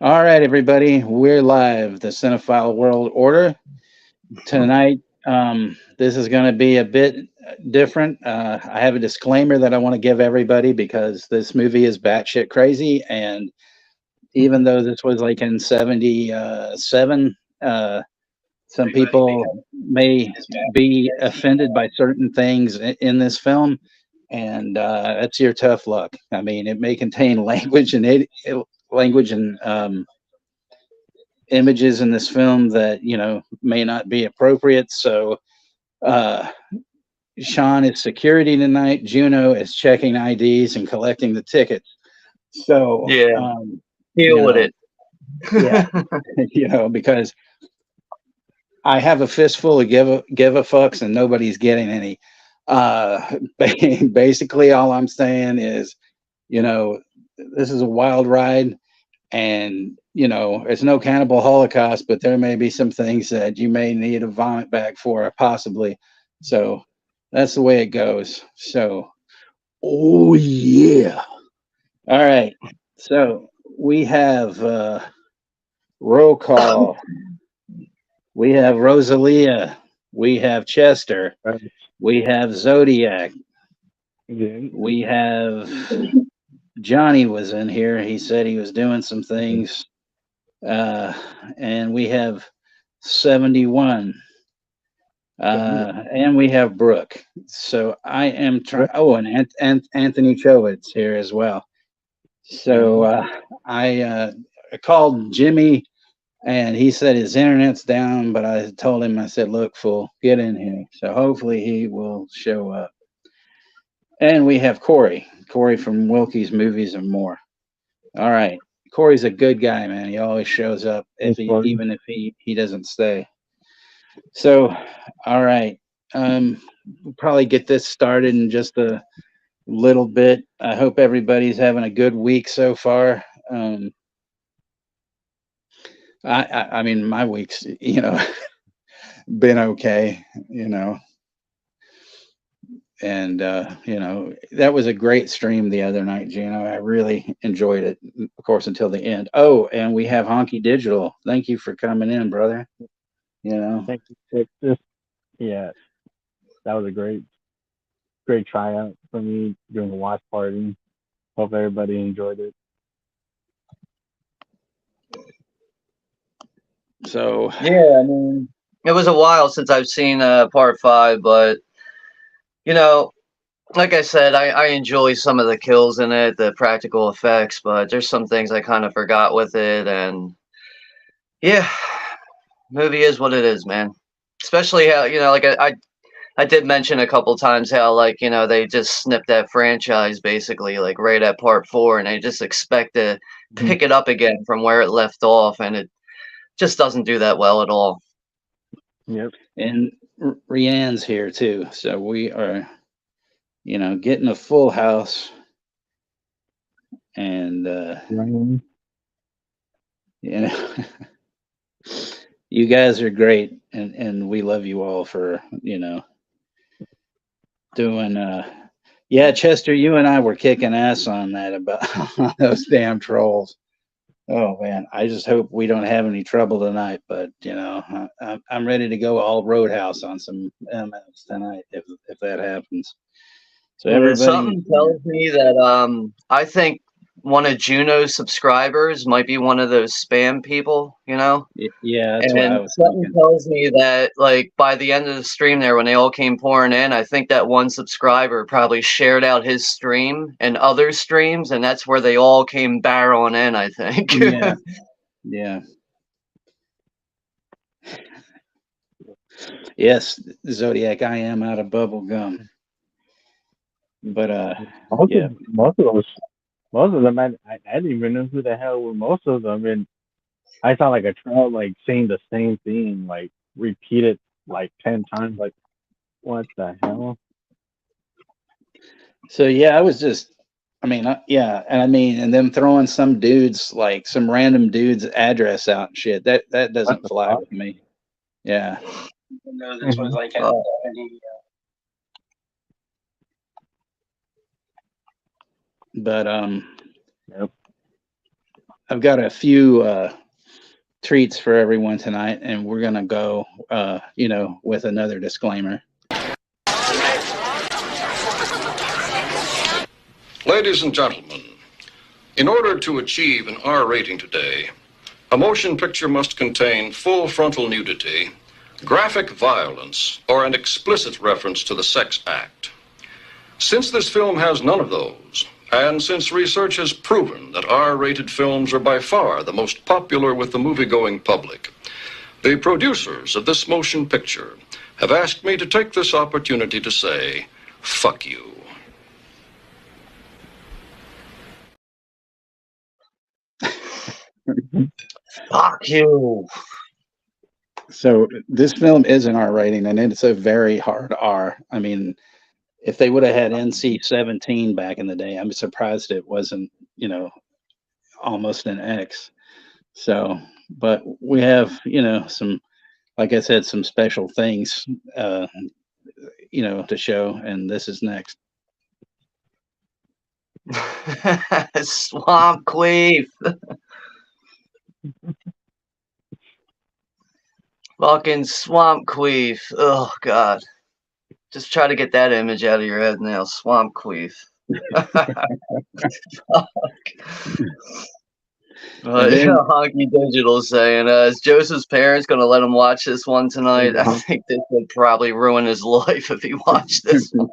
All right, everybody, we're live. The Cinephile World Order tonight. This is going to be a bit different. I have a disclaimer that I want to give everybody because this movie is batshit crazy, and even though this was like in '77, some people may be offended by certain things in this film, and that's your tough luck. I mean, it may contain language and images in this film that may not be appropriate. So uh, Sean is security tonight. Juno is checking IDs and collecting the tickets. So Yeah, you deal with know, it. yeah, because I have a fistful of give a fucks and nobody's getting any. Basically, all I'm saying is, you know, this is a wild ride, and it's no cannibal holocaust, but there may be some things that you may need a vomit bag for, possibly. So that's the way it goes. So, oh yeah. All right. So we have roll call. We have Rosalia. We have Chester. Right. We have Zodiac. Yeah. We have Johnny was in here. He said he was doing some things. Uh, and we have 71. And we have Brooke. So I am trying. Oh, and Anthony Chovitz here as well. So I called Jimmy, and he said his internet's down. But I told him, I said, "Look, fool, get in here." So hopefully he will show up. And we have Corey from Wilkie's Movies and More. All right, Corey's a good guy, man. He always shows up if It's he fun. even if he doesn't stay. So, all right. We'll probably get this started in just a little bit. I hope everybody's having a good week so far. I mean, my week's, been okay, and, that was a great stream the other night, Gino. I really enjoyed it, of course, until the end. Oh, and we have Honky Digital. Thank you for coming in, brother. You know, Thank you. Yeah, that was a great tryout for me during the watch party. Hope everybody enjoyed it. so Yeah, I mean, it was a while since I've seen part five, but you know, like I said, I enjoy some of the kills in it, the practical effects, but there's some things I kind of forgot with it, and yeah, movie is what it is, man. Especially how like I did mention a couple times how like they just snipped that franchise basically like right at part four, and they just expect to Mhm. pick it up again from where it left off, and it just doesn't do that well at all. Yep. and Rianne's here too. So we are, getting a full house, and Ryan. you know, you guys are great, and we love you all for doing. Yeah, Chester, you and I were kicking ass on that about those damn trolls. Oh man, I just hope we don't have any trouble tonight. But I'm ready to go all Roadhouse on some MFs tonight if that happens. So Yeah, everybody, something tells me that I think one of Juno's subscribers might be one of those spam people. yeah, that's what I And was something thinking. tells me that like by the end of the stream there when they all came pouring in, I think that one subscriber probably shared out his stream and other streams, and that's where they all came barreling in, I think. Yeah, yeah, yes, Zodiac. I am out of bubble gum, but Most yeah, of most of those most of them I didn't even know who the hell were most of them, and I saw like a troll like saying the same thing like repeated like 10 times. Like what the hell? so yeah, I was just, I mean, yeah, and I mean, and them throwing some dudes like some random dude's address out and shit. That What doesn't the fly fuck? with me. Yeah. No, this was Hmm. like a Oh, 70. But Yep. I've got a few treats for everyone tonight, and we're gonna go, with another disclaimer. Ladies and gentlemen, in order to achieve an R rating today, a motion picture must contain full frontal nudity, graphic violence, or an explicit reference to the sex act. Since this film has none of those, and since research has proven that R-rated films are by far the most popular with the movie-going public, the producers of this motion picture have asked me to take this opportunity to say, fuck you. Fuck you. So this film is an R rating, and it's a very hard R. I mean, if they would have had NC-17 back in the day, I'm surprised it wasn't, almost an X. So, but we have, some, like I said, some special things, to show, and this is next. Swamp queef. Fucking swamp queef. Oh god. Just try to get that image out of your head now. Swamp queef. Fuck. Honky Digital saying, is Joseph's parents gonna let him watch this one tonight? I think this would probably ruin his life if he watched this one.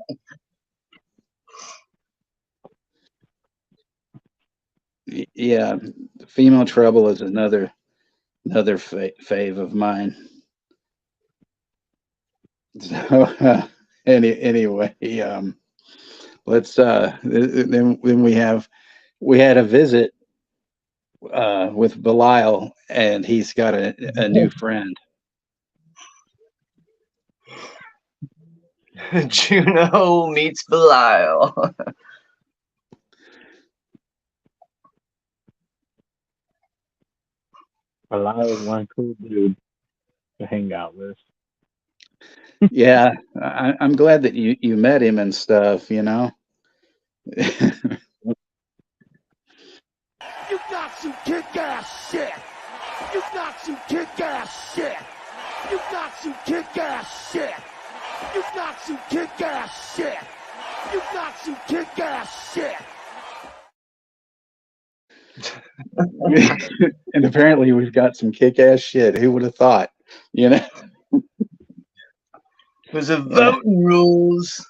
Yeah, Female Trouble is another fave of mine. So anyway, let's then we had a visit with Belial, and he's got a new friend. Juno meets Belial. Belial is one cool dude to hang out with. Yeah, I'm glad that you met him and stuff, You got some kick-ass shit. You got some kick-ass shit. You got some kick-ass shit. You got some kick-ass shit. You got some kick-ass shit. And apparently we've got some kick-ass shit. Who would have thought? Because of voting rules.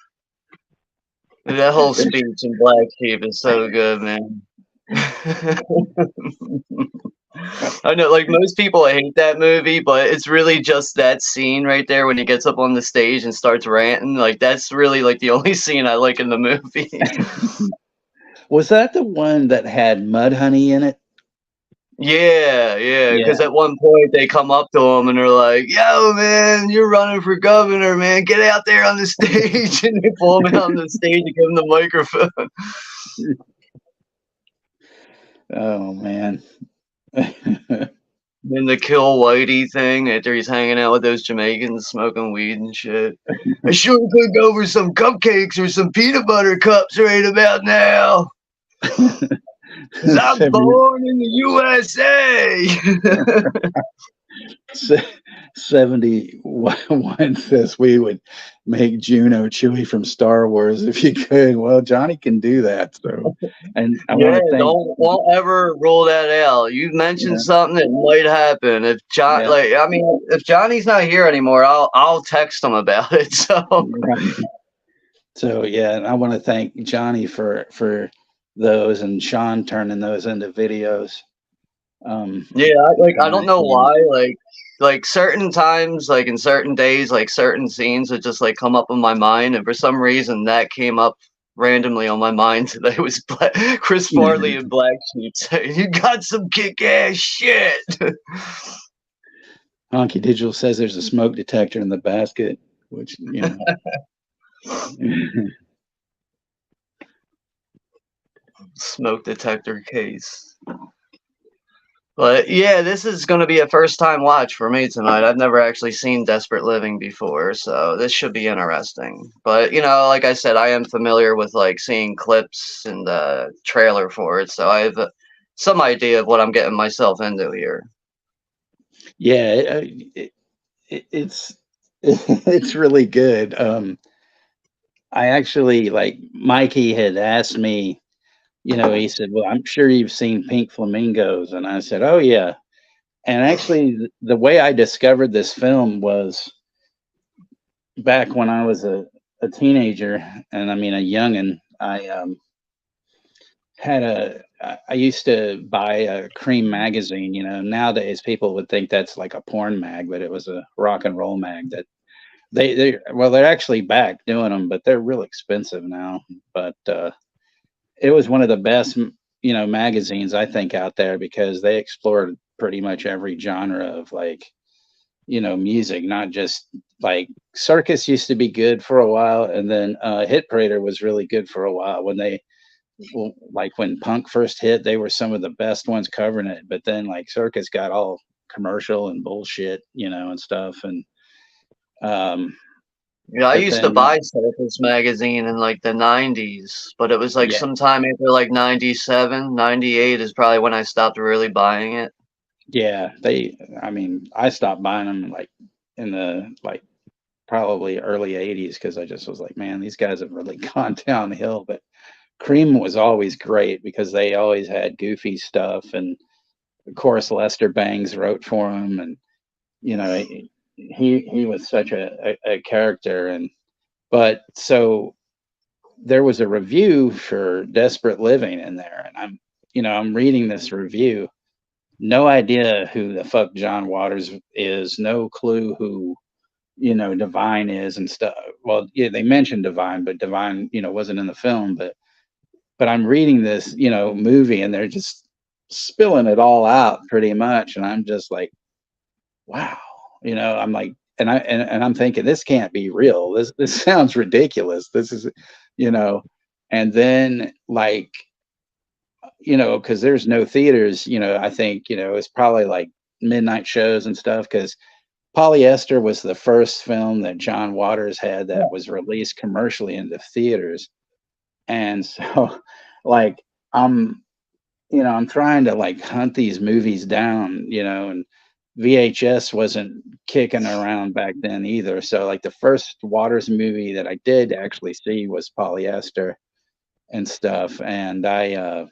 That whole speech in Black Sheep is so good, man. I know, like, most people hate that movie, but it's really just that scene right there when he gets up on the stage and starts ranting. Like, that's really, like, the only scene I like in the movie. Was that the one that had Mudhoney in it? Yeah, because at one point they come up to him and they're like, yo, man, you're running for governor, man. Get out there on the stage. And they pull him out on the stage and give him the microphone. Oh, man. Then the kill Whitey thing after he's hanging out with those Jamaicans smoking weed and shit. I sure could go for some cupcakes or some peanut butter cups right about now. 'Cause I'm born in the USA. 71 says we would make Juno Chewie from Star Wars if you could. Well, Johnny can do that. So, and I want to thank. Don't ever rule that out. You mentioned something that might happen if if Johnny's not here anymore, I'll text him about it. So, So yeah, and I want to thank Johnny for those, and Sean turning those into videos. I don't know why, like certain times, like in certain days, like certain scenes would just like come up in my mind, and for some reason that came up randomly on my mind today. It was Chris Farley and Black Sheep saying, "You got some kick-ass shit." Honky Digital says there's a smoke detector in the basket, which Smoke detector case. But yeah, this is going to be a first time watch for me tonight. I've never actually seen Desperate Living before, so this should be interesting. But like I said, I am familiar with like seeing clips and the trailer for it, so I've some idea of what I'm getting myself into here. Yeah, it's it's really good. I actually like Mikey had asked me, he said, "Well, I'm sure you've seen Pink Flamingos," and I said, "Oh yeah." And actually, the way I discovered this film was back when I was a teenager, and I mean a youngin'. I used to buy a Cream magazine. Nowadays people would think that's like a porn mag, but it was a rock and roll mag that they're actually back doing them, but they're real expensive now. But it was one of the best, magazines I think out there because they explored pretty much every genre of like, music, not just like Circus used to be good for a while, and then Hit Parader was really good for a while like when punk first hit, they were some of the best ones covering it. But then like Circus got all commercial and bullshit, and stuff. And um, Yeah, I but used to then buy Circus magazine in like the 90s, but it was like yeah, sometime after like 97, 98 is probably when I stopped really buying it. yeah, I mean, I stopped buying them like in the like probably early '80s because I just was like, man, these guys have really gone downhill. But Cream was always great because they always had goofy stuff, and of course Lester Bangs wrote for them, and you know he was such a character. And but so there was a review for Desperate Living in there, and I'm reading this review, no idea who the fuck John Waters is, no clue who Divine is and stuff. Well, yeah, they mentioned Divine, but Divine wasn't in the film. But I'm reading this movie, and they're just spilling it all out pretty much, and I'm just like, wow. I'm like, and I'm thinking this can't be real. This sounds ridiculous. This is, you know, and then like, because there's no theaters. I think it's probably like midnight shows and stuff. Because Polyester was the first film that John Waters had that was released commercially into theaters, and so like I'm I'm trying to like hunt these movies down, and VHS wasn't kicking around back then either. So like the first Waters movie that I did actually see was Polyester and stuff. And I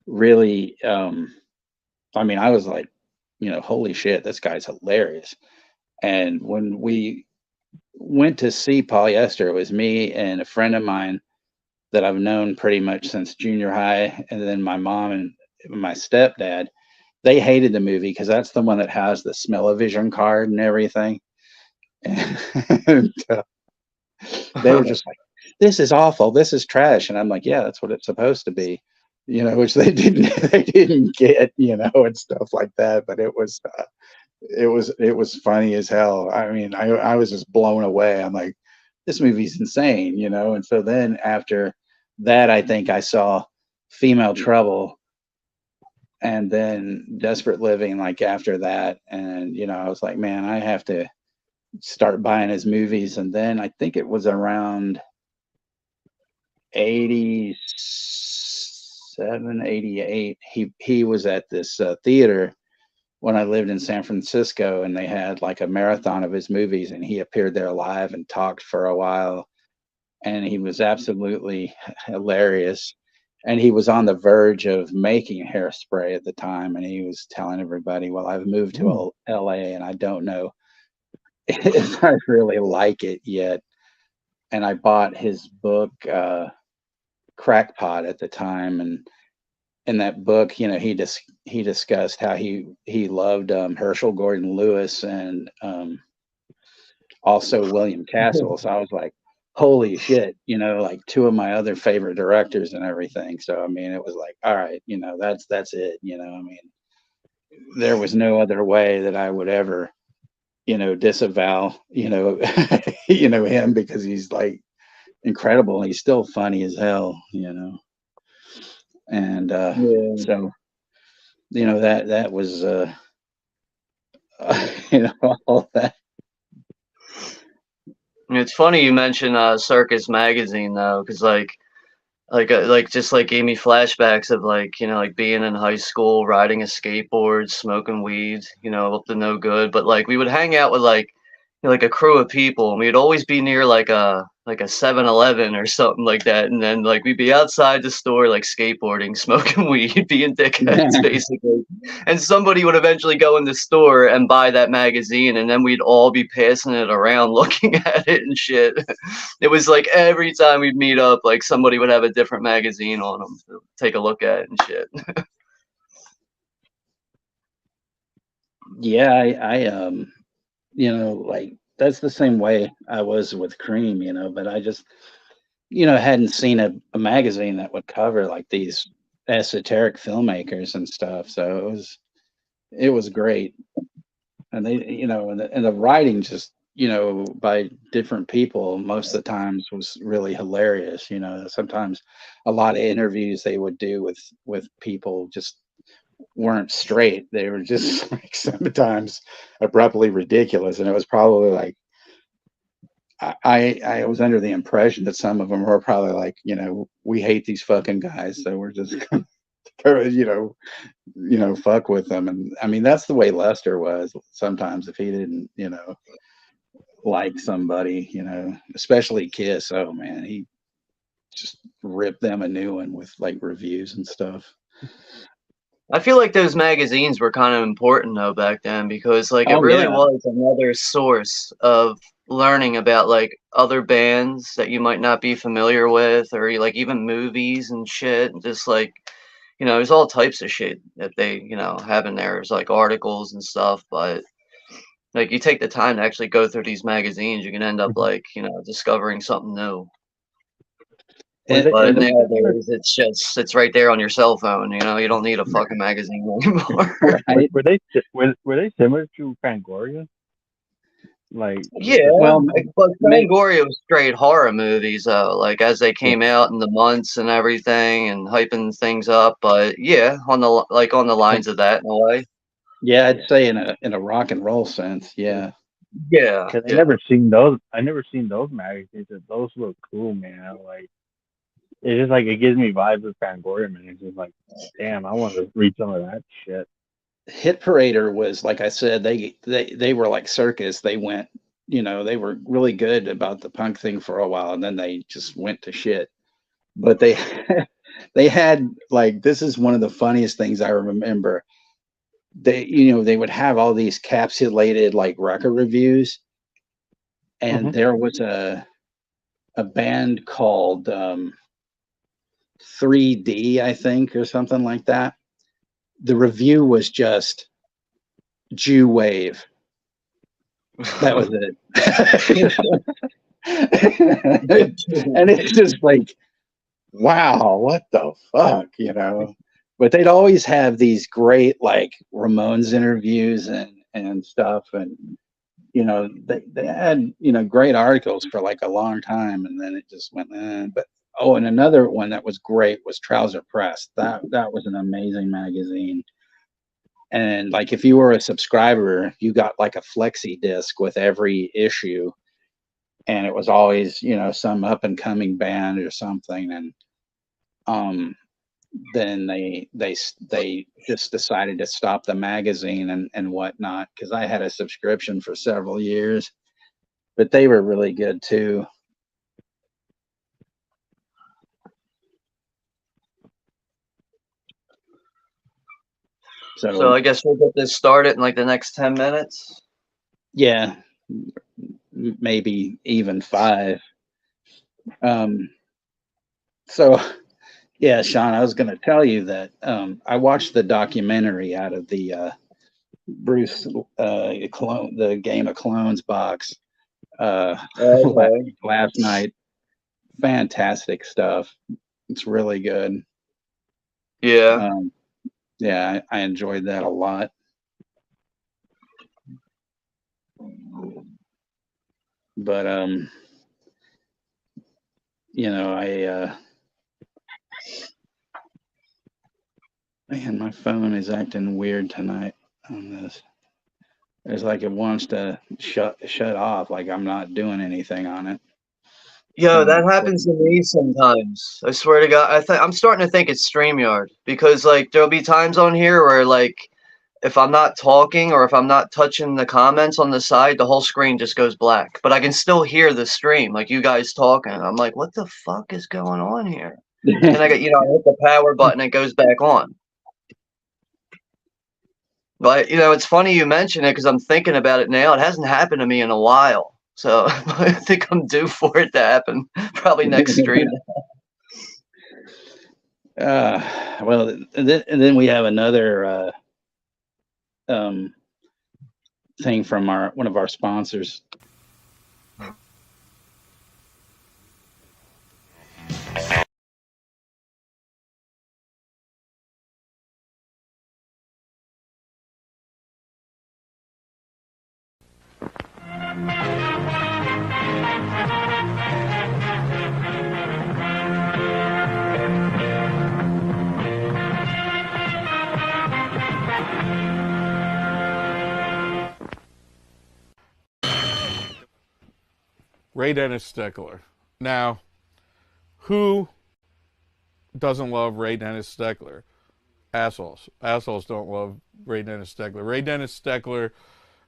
really I mean I was like, holy shit, this guy's hilarious. And when we went to see Polyester, it was me and a friend of mine that I've known pretty much since junior high, and then my mom and my stepdad. They hated the movie because that's the one that has the smell-o-vision card and everything. And they were just like, "This is awful. This is trash." And I'm like, "Yeah, that's what it's supposed to be," which they didn't they didn't get, and stuff like that. But it was funny as hell. I mean, I was just blown away. I'm like, this movie's insane, And so then after that, I think I saw Female Trouble, and then Desperate Living like after that. And I was like, man, I have to start buying his movies. And then I think it was around 87, 88. He was at this theater when I lived in San Francisco, and they had like a marathon of his movies, and he appeared there live and talked for a while, and he was absolutely hilarious. And he was on the verge of making Hairspray at the time, and he was telling everybody, "Well, I've moved to LA, and I don't know if I really like it yet." And I bought his book, Crackpot, at the time, and in that book, he discussed how he loved Herschel Gordon Lewis and also William Castle. So I was like, holy shit, like two of my other favorite directors and everything. So I mean, it was like, all right, that's it. I mean, there was no other way that I would ever, disavow, him, because he's like incredible. He's still funny as hell, and Yeah. so that was all that. It's funny you mention Circus magazine though, because like like just like gave me flashbacks of like, you know, like being in high school, riding a skateboard, smoking weed, you know, up to no good. But like we would hang out with like, you know, like a crew of people, and we'd always be near like a 7-Eleven or something like that. And then like we'd be outside the store like skateboarding, smoking weed, being dickheads basically. And somebody would eventually go in the store and buy that magazine, and then we'd all be passing it around looking at it and shit. It was like every time we'd meet up, like somebody would have a different magazine on them to take a look at and shit. Yeah, you know, like that's the same way I was with Cream, you know, but I just, you know, hadn't seen a magazine that would cover like these esoteric filmmakers and stuff. So it was great. And they, you know, and the writing just, you know, by different people most of the times was really hilarious. You know, sometimes a lot of interviews they would do with people just weren't straight. They were just like sometimes abruptly ridiculous, and it was probably like I was under the impression that some of them were probably like, you know, we hate these fucking guys, so we're just gonna, you know, fuck with them. And I mean, that's the way Lester was sometimes if he didn't, you know, like somebody, you know, especially Kiss. Oh man, he just ripped them a new one with like reviews and stuff. I feel like those magazines were kind of important though back then, because like it Oh really yeah, was another source of learning about like other bands that you might not be familiar with, or like even movies and shit. And just like, you know, there's all types of shit that they, you know, have in there. There's like articles and stuff, but like you take the time to actually go through these magazines, you can end up like, you know, discovering something new. But and nowadays it's right there on your cell phone, you know, you don't need a fucking magazine anymore. right. Were they similar to Fangoria? Like Yeah, the Well, but may, Fangoria was straight horror movies though, like as they came out in the months and everything and hyping things up. But yeah, on the lines of that in a way. yeah, I'd say in a rock and roll sense, yeah. Yeah, Cause yeah. I never seen those magazines. And those look cool, man. Like it's just like it gives me vibes of Fangoria, man. It's just like, damn, I want to read some of that shit. Hit Parader was like I said, they were like circus. They went, you know, they were really good about the punk thing for a while, and then they just went to shit. But they they had like this is one of the funniest things I remember. They, you know, they would have all these capsulated like record reviews, and Hmm. there was a band called 3D, I think, or something like that. The review was just Jew Wave. That was it. And it's just like, wow, what the fuck, you know? But they'd always have these great like Ramones interviews and stuff, and you know they had, you know, great articles for like a long time, and then it just went. But oh, and another one that was great was Trouser Press. That was an amazing magazine. And like if you were a subscriber, you got like a flexi disc with every issue, and it was always, you know, some up and coming band or something. And um then they just decided to stop the magazine and whatnot, because I had a subscription for several years, but they were really good too. So So I guess we'll get this started in like the next 10 minutes. yeah, maybe even 5. um so yeah, Sean, I was going to tell you that I watched the documentary out of the Bruce the Game of Clones box Okay. last night. Fantastic stuff. It's really good. Yeah. Um, yeah, I enjoyed that a lot. But you know, man, my phone is acting weird tonight on this. It's like it wants to shut off, like I'm not doing anything on it. Yo, that happens to me sometimes. I swear to God, I'm starting to think it's StreamYard because like there'll be times on here where like if I'm not talking or if I'm not touching the comments on the side, the whole screen just goes black. But I can still hear the stream, like you guys talking. I'm like, what the fuck is going on here? And I get, I hit the power button, it goes back on. But it's funny you mention it because I'm thinking about it now. It hasn't happened to me in a while. So I think I'm due for it to happen. Probably next stream. Well, and then we have another thing from one of our sponsors. Ray Dennis Steckler. Now, who doesn't love Ray Dennis Steckler? Assholes. Assholes don't love Ray Dennis Steckler. Ray Dennis Steckler,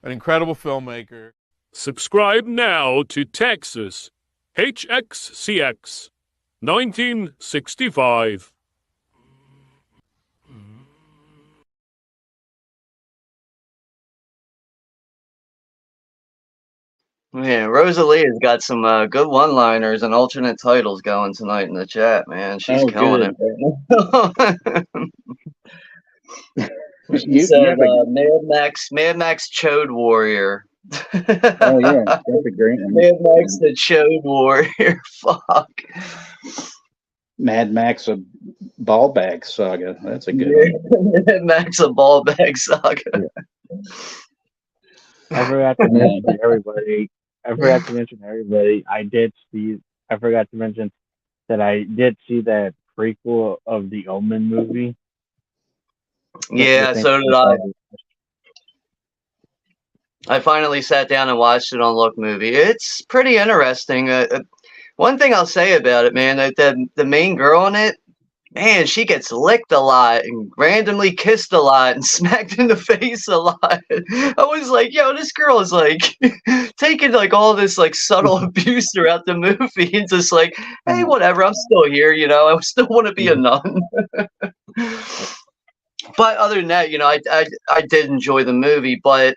an incredible filmmaker. Subscribe now to Texas HXCX 1965. Yeah, Rosalie has got some good one-liners and alternate titles going tonight in the chat, man. She's killing it right now. She said Mad Max Chode Warrior. Oh yeah, that's a great one. Mad Max the Chode Warrior. Fuck. Mad Max a ball bag saga. That's a good one. Mad Max a ball bag saga. Yeah. I forgot to mention everybody. I forgot to mention that I did see that prequel of the Omen movie. Yeah, so did I. I finally sat down and watched it on Look Movie. It's pretty interesting. One thing I'll say about it, man, that the main girl in it, man, she gets licked a lot and randomly kissed a lot and smacked in the face a lot. I was like, yo, this girl is like taking like all this like subtle abuse throughout the movie and just like, hey, whatever, I'm still here, I still want to be a nun. But other than that, I did enjoy the movie, but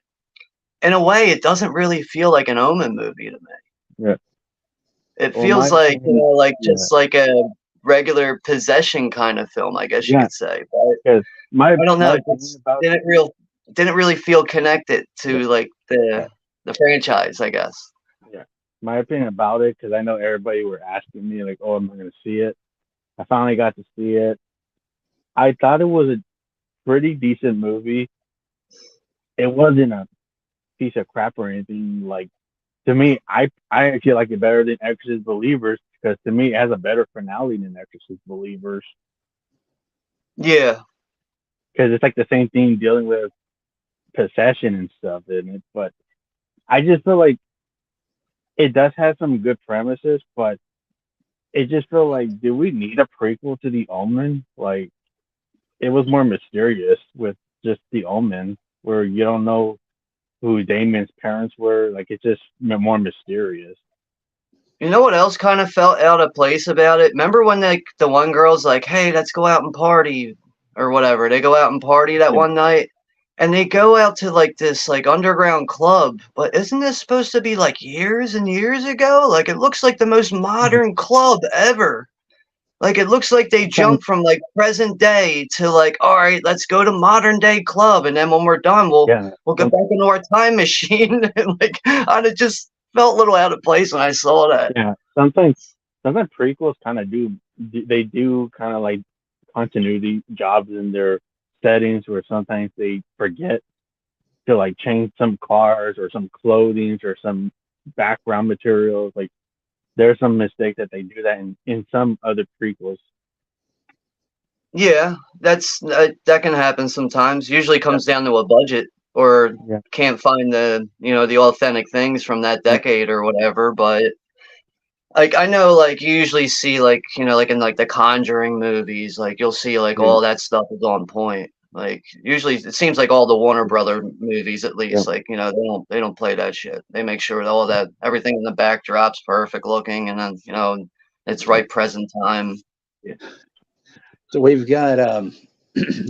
in a way, it doesn't really feel like an Omen movie to me. Yeah. It feels like, just like a regular possession kind of film, I guess you could say. But I don't know. It didn't really feel connected to like the franchise, I guess. Yeah. My opinion about it, because I know everybody were asking me like, oh, am I going to see it? I finally got to see it. I thought it was a pretty decent movie. It wasn't a piece of crap or anything. Like, to me, I actually like it better than Exorcist Believers, because to me it has a better finale than Exorcist Believers. Yeah, because it's like the same thing dealing with possession and stuff in it. But I just feel like it does have some good premises, but it just feel like, do we need a prequel to The Omen? Like, it was more mysterious with just The Omen, where you don't know who Damien's parents were. Like, it's just more mysterious. You know what else kind of felt out of place about it? Remember when the one girl's like, hey, let's go out and party or whatever. They go out and party that one night, and they go out to like this like underground club. But isn't this supposed to be like years and years ago? Like, it looks like the most modern club ever. Like, it looks like they jumped from like present day to like, all right, let's go to modern day club, and then when we're done, we'll go back into our time machine. And like, I just felt a little out of place when I saw that. Yeah, sometimes prequels kind of do kind of like continuity jobs in their settings, where sometimes they forget to like change some cars or some clothing or some background materials. Like, there's some mistake that they do that in some other prequels. Yeah, that can happen sometimes. Usually comes down to a budget, or can't find the the authentic things from that decade or whatever. But like I know like you usually see like like in like the Conjuring movies, like you'll see like Yeah. all that stuff is on point. Like usually it seems like all the Warner Brother movies at least, like they don't play that shit. They make sure that all that everything in the backdrop's perfect looking, and then it's right present time. Yeah. So we've got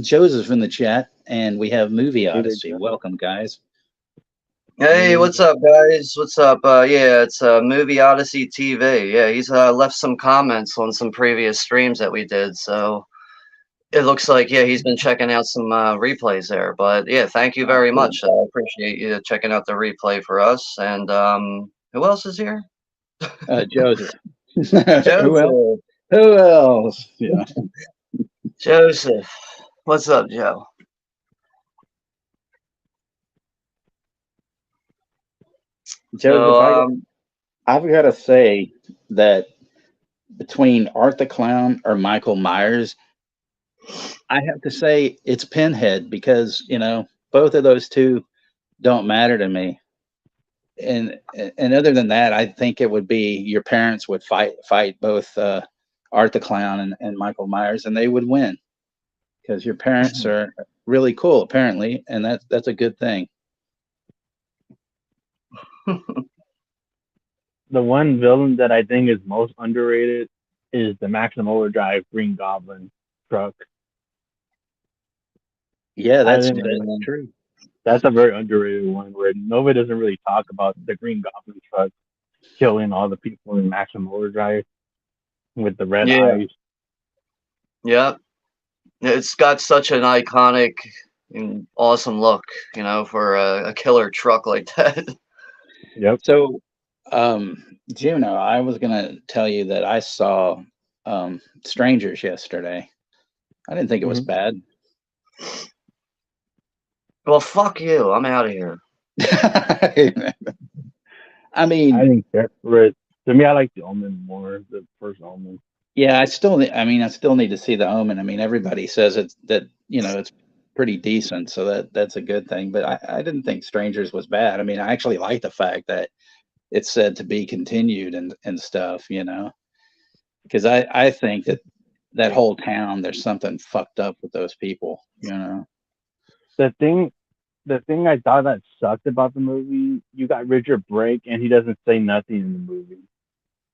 Joseph in the chat, and we have Movie Odyssey. Welcome, guys. Hey, what's up, guys? What's up? Yeah, it's Movie Odyssey TV. Yeah, he's left some comments on some previous streams that we did, so it looks like he's been checking out some replays there. But yeah, thank you very much. I appreciate you checking out the replay for us. And who else is here? Joseph. Joseph. Who else? Yeah. Joseph. What's up, Joe? Joseph, I've got to say that between Art the Clown or Michael Myers, I have to say it's Pinhead because both of those two don't matter to me. And other than that, I think it would be your parents would fight both Art the Clown and Michael Myers, and they would win because your parents are really cool apparently, and that's a good thing. The one villain that I think is most underrated is the Maximum Overdrive Green Goblin truck. Yeah, that's true. That's a very underrated one where nobody doesn't really talk about the Green Goblin truck killing all the people in Maximum Overdrive with the red eyes. Yeah. It's got such an iconic and awesome look, for a killer truck like that. Yep. So, Juno, I was gonna tell you that I saw Strangers yesterday. I didn't think it was bad. Well, fuck you. I'm out of here. I mean, I think to me, I like the Omen more, the first Omen. Yeah, I still need to see the Omen. I mean, everybody says it's pretty decent, so that's a good thing. But I didn't think Strangers was bad. I mean, I actually like the fact that it's said to be continued and stuff, because I think that whole town, there's something fucked up with those people, The thing I thought that sucked about the movie, you got Richard Brake and he doesn't say nothing in the movie.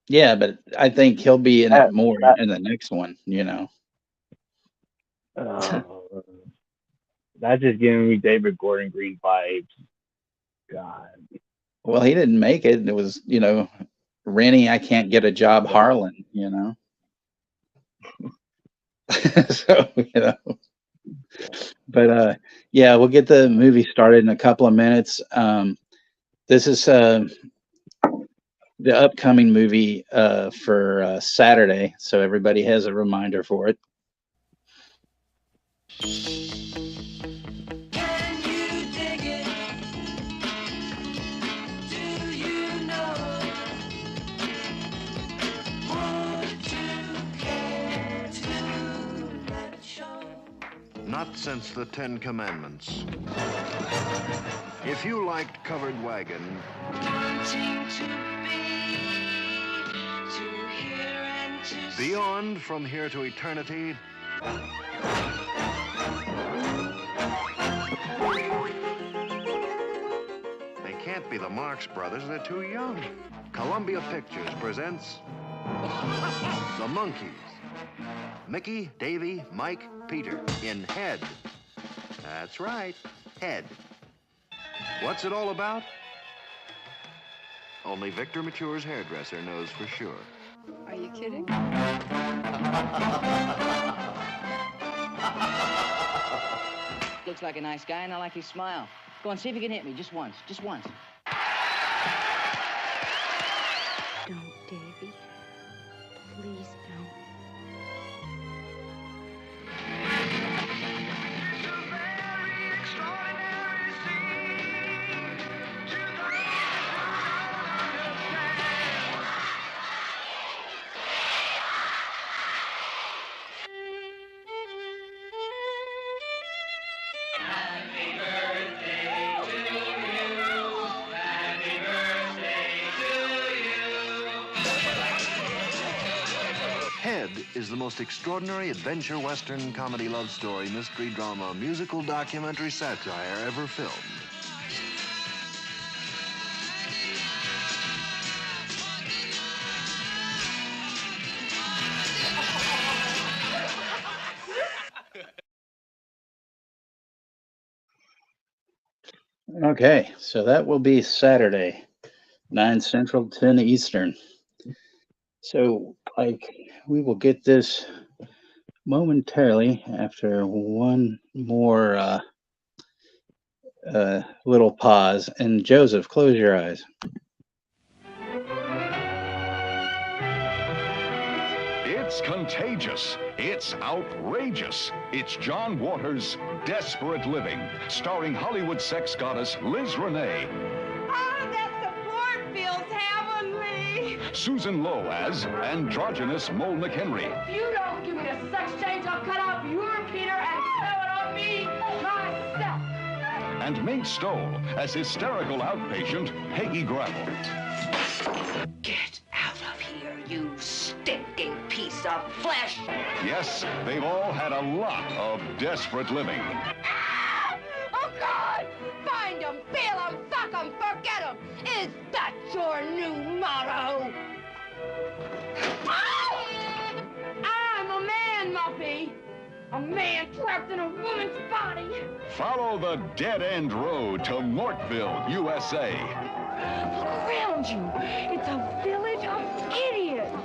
Yeah, but I think he'll be in it more in the next one, That's just giving me David Gordon Green vibes. God. Well, he didn't make it. It was, Rennie, I can't get a job, Harlan, So, But yeah, we'll get the movie started in a couple of minutes. This is the upcoming movie for Saturday, so everybody has a reminder for it. Not since the Ten Commandments. If you liked Covered Wagon, Beyond From Here to Eternity, they can't be the Marx Brothers, they're too young. Columbia Pictures presents The Monkees. Mickey, Davy, Mike, Peter in Head. That's right, Head. What's it all about? Only Victor Mature's hairdresser knows for sure. Are you kidding? Looks like a nice guy, and I like his smile. Go on, see if you can hit me just once. Just once. Don't, Davy. Please don't. the most extraordinary adventure western comedy love story, mystery drama, musical documentary satire ever filmed. Okay, so that will be Saturday, 9 Central, 10 Eastern. So, like, we will get this momentarily after one more little pause. And Joseph, close your eyes. It's contagious. It's outrageous. It's John Waters' Desperate Living, starring Hollywood sex goddess Liz Renee. Oh, that support feels heavenly. Susan Lowe as androgynous Mole McHenry. If you don't give me the sex change, I'll cut off your Peter and sew it on me myself. And Mink Stoll as hysterical outpatient Peggy Gravel. Get out of here, you stinking piece of flesh. Yes, they've all had a lot of desperate living. Ah! Oh, God! Find 'em, feel 'em, fuck 'em, forget 'em. Is that your new motto? Ah! I'm a man, Muffy. A man trapped in a woman's body. Follow the dead-end road to Mortville, USA. Look around you. It's a village of idiots.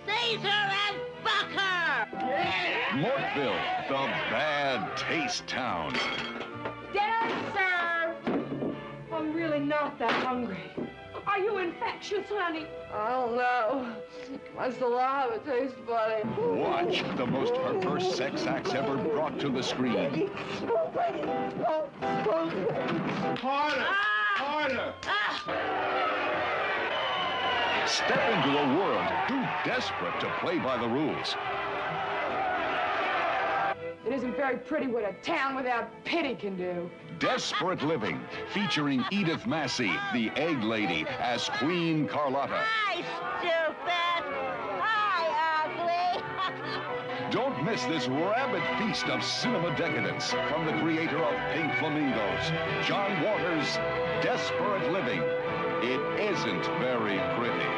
Caesar and fuck her. Mortville, the bad taste town. Dinner served. I'm really not that hungry. Are you infectious, honey? I don't know. My saliva tastes funny. Watch the most perverse sex acts ever brought to the screen. Harder! Harder! Step into a world too desperate to play by the rules. It isn't very pretty what a town without pity can do. Desperate Living, featuring Edith Massey, the Egg Lady, as Queen Carlotta. Hi, stupid! Hi, ugly! Don't miss this rabid feast of cinema decadence from the creator of Pink Flamingos, John Waters' Desperate Living. It isn't very pretty.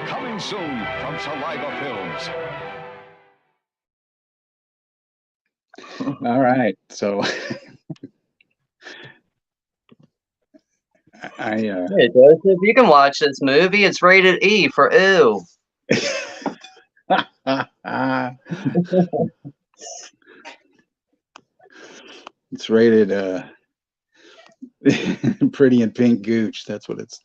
Coming soon from Saliva Films. All right, so Hey, Joseph, you can watch this movie. It's rated E for ew. It's rated Pretty in Pink Gooch. That's what it's.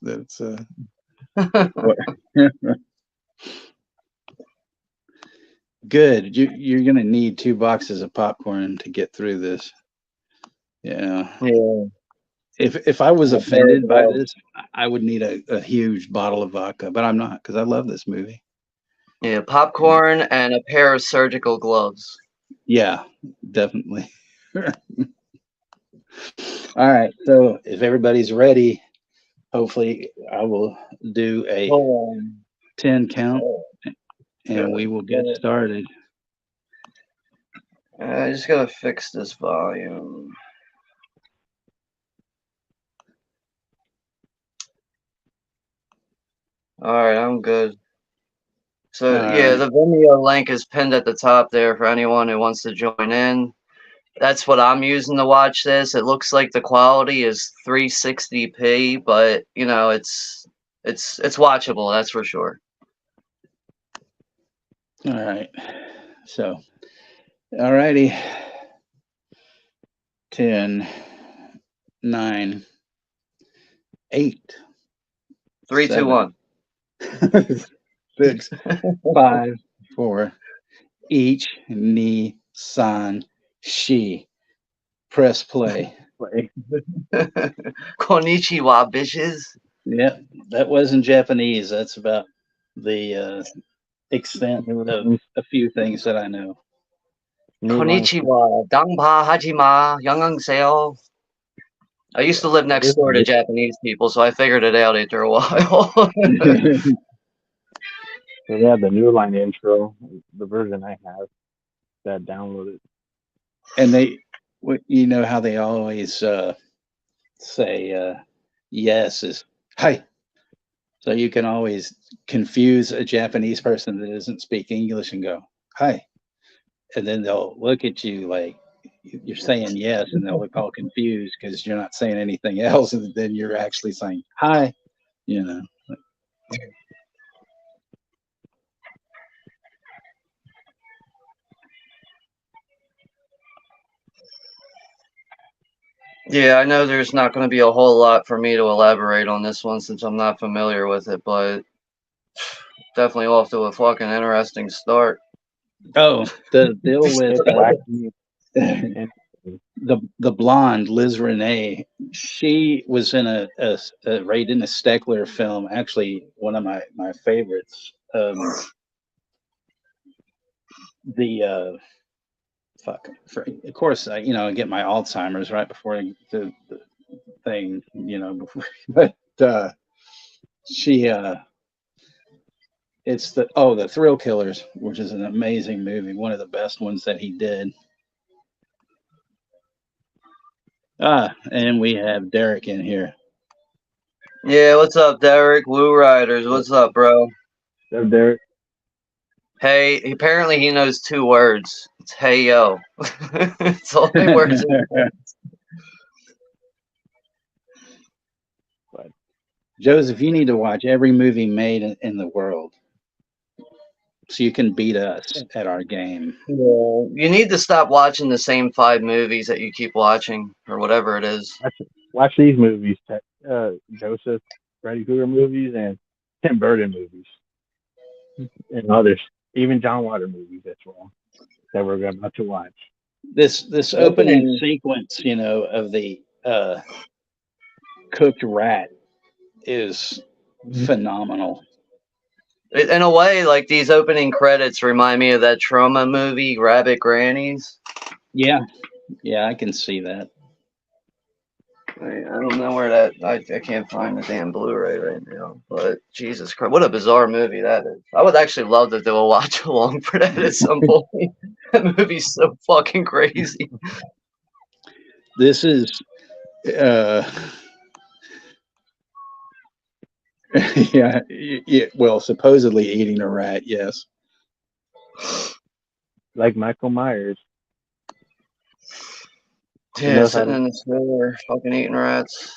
Good. You're gonna need 2 boxes of popcorn to get through this. Yeah. If I was offended by this, I would need a huge bottle of vodka, but I'm not, because I love this movie. Yeah, popcorn and a pair of surgical gloves. Yeah, definitely. All right, so if everybody's ready, hopefully I will do a 10 count and we will get started. I just gotta fix this volume. All right, I'm good. So yeah, the Vimeo link is pinned at the top there for anyone who wants to join in. That's what I'm using to watch this. It looks like the quality is 360p, but you know, it's watchable, that's for sure. All right. So, all righty. 10, 9, 8, 3, 2, 1. 6, 5, 4. Each, ni, san, she. Press play. Konnichiwa, bitches. Yep, that wasn't Japanese. That's about the extent of a few things that I know. Konnichiwa, Dangpa Hajima, Yangangseo. I used to live next door to Japanese people, so I figured it out after a while. So they have the New Line intro, the version I have that downloaded. And you know how they always say yes is hi. So you can always confuse a Japanese person that doesn't speak English and go hi, and then they'll look at you like you're saying yes, and they'll look all confused because you're not saying anything else, and then you're actually saying hi. You know. Yeah, I know there's not going to be a whole lot for me to elaborate on this one since I'm not familiar with it, but definitely off to a fucking interesting start. Oh, the deal with It's wacky. the blonde Liz Renee. She was in a right in a Steckler film. Actually, one of my favorites. The fuck. Of course, I get my Alzheimer's right before the thing. Before, but she it's the Thrill Killers, which is an amazing movie, one of the best ones that he did. And we have Derek in here. Yeah, what's up, Derek? Woo Riders, what's up, bro? What's up, Derek? Hey, apparently he knows 2 words. It's hey yo. It's all the words. But Joseph, you need to watch every movie made in the world, so you can beat us at our game. Yeah, you need to stop watching the same 5 movies that you keep watching, or whatever it is. Watch these movies, Joseph, Freddy Krueger movies, and Tim Burton movies, and others, even John Water movies as well that we're about to watch. This opening sequence, of the cooked rat is phenomenal. In a way, like these opening credits remind me of that trauma movie, Rabbit Grannies. Yeah, I can see that. I don't know where that. I can't find the damn Blu-ray right now. But Jesus Christ, what a bizarre movie that is! I would actually love to do a watch along for that at some point. That movie's so fucking crazy. This is, yeah. Well, supposedly eating a rat. Yes. Like Michael Myers. Yeah, sitting in the sewer, fucking eating rats.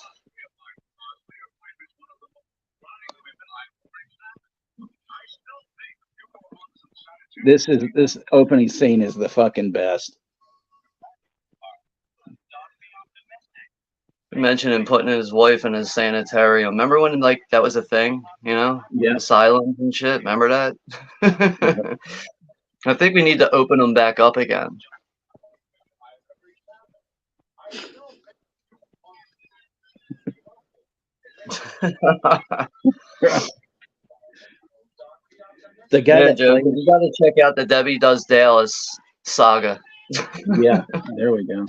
This opening scene is the fucking best. Mentioning putting his wife in his sanitarium. Remember when like that was a thing, Yeah. Asylums and shit. Remember that? I think we need to open them back up again. The guy that Joe, you got to check out the Debbie Does Dallas saga. Yeah, there we go.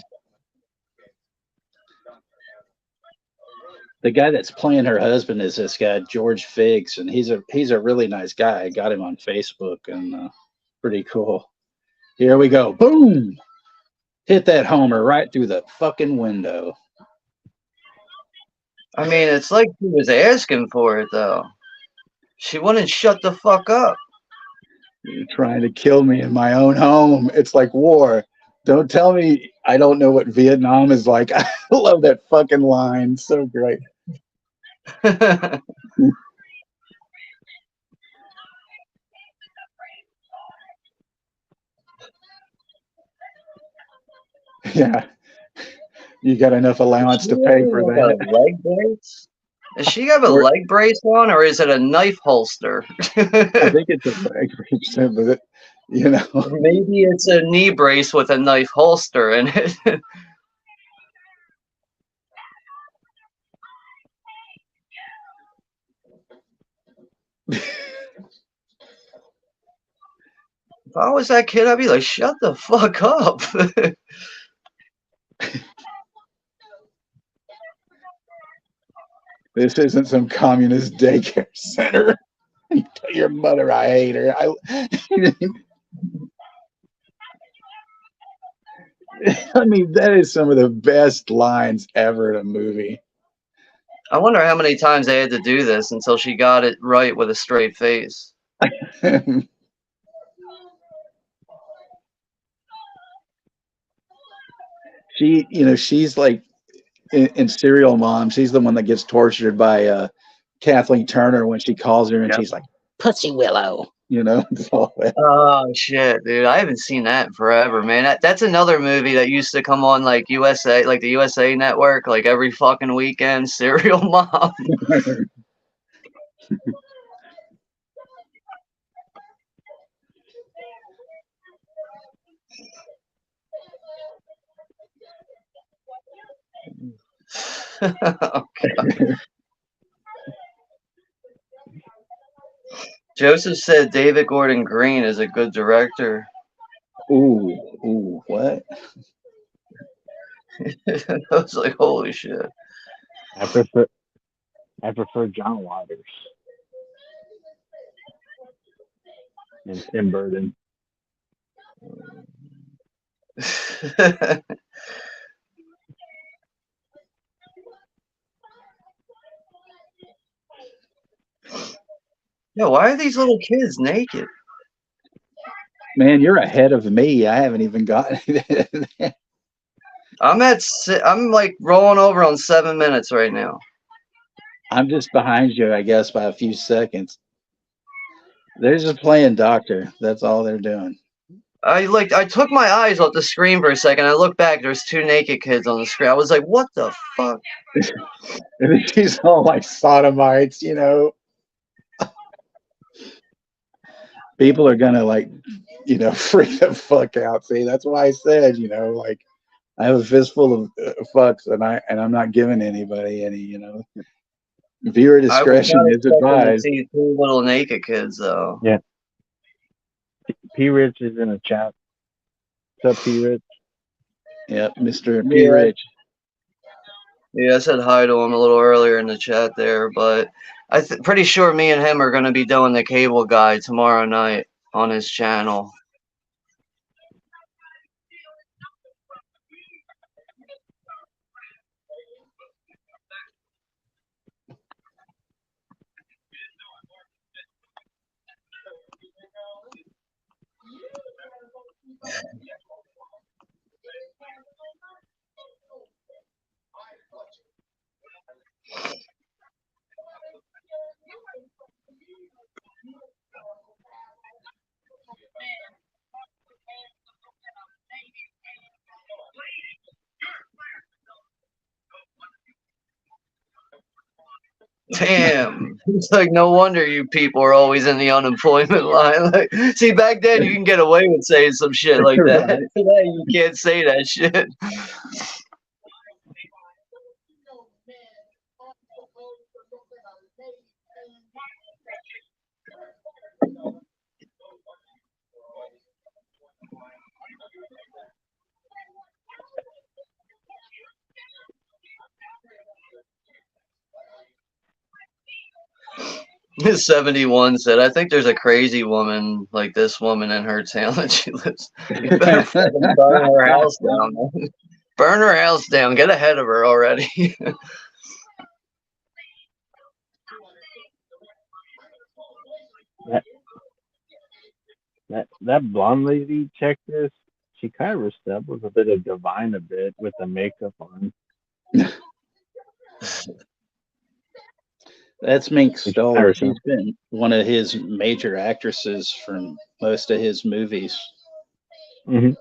The guy that's playing her husband is this guy George Figs, and he's a really nice guy. I got him on Facebook, and pretty cool. Here we go. Boom! Hit that Homer right through the fucking window. I mean, it's like she was asking for it, though. She wouldn't shut the fuck up. You're trying to kill me in my own home. It's like war. Don't tell me I don't know what Vietnam is like. I love that fucking line. So great. Yeah. You got enough allowance to pay for that. Leg brace? Does she have a leg brace on, or is it a knife holster? I think it's a leg brace, but maybe it's a knee brace with a knife holster in it. If I was that kid, I'd be like, shut the fuck up. This isn't some communist daycare center. Tell your mother I hate her. I mean, that is some of the best lines ever in a movie. I wonder how many times they had to do this until she got it right with a straight face. She's like in Serial Mom. She's the one that gets tortured by Kathleen Turner when she calls her and she's like, "Pussy Willow." Oh shit, dude! I haven't seen that in forever, man. That's another movie that used to come on like USA, like the USA Network, like every fucking weekend. Serial Mom. Oh, God. Joseph said David Gordon Green is a good director. Ooh, what? I was like, holy shit. I prefer John Waters and Tim Burton. Yeah, why are these little kids naked? Man, you're ahead of me. I haven't even gotten it. I'm like rolling over on 7 minutes right now. I'm just behind you, I guess, by a few seconds. They're just playing doctor. That's all they're doing. I took my eyes off the screen for a second. I looked back. There's 2 naked kids on the screen. I was like, what the fuck? And she's all like sodomites, People are gonna freak the fuck out. See, that's why I said, like I have a fistful of fucks, and I'm not giving anybody any, Viewer discretion is advised. To see 2 little naked kids, though. Yeah. P. Rich is in the chat. What's up, P. Rich? Yep, Mr. P. Rich. Yeah, I said hi to him a little earlier in the chat there, but pretty sure me and him are going to be doing the cable guide tomorrow night on his channel. Damn. It's like, no wonder you people are always in the unemployment line. Like, see, back then you can get away with saying some shit like that. Right. Today you can't say that shit. His 71 said, I think there's a crazy woman like this woman and her talent. She lives. You better fucking burn her house down, man. Burn her house down. Get ahead of her already. That blonde lady, check this. She kind of resembles a bit of Divine a bit with the makeup on. That's Mink Stoller. She's been one of his major actresses from most of his movies. Mm-hmm.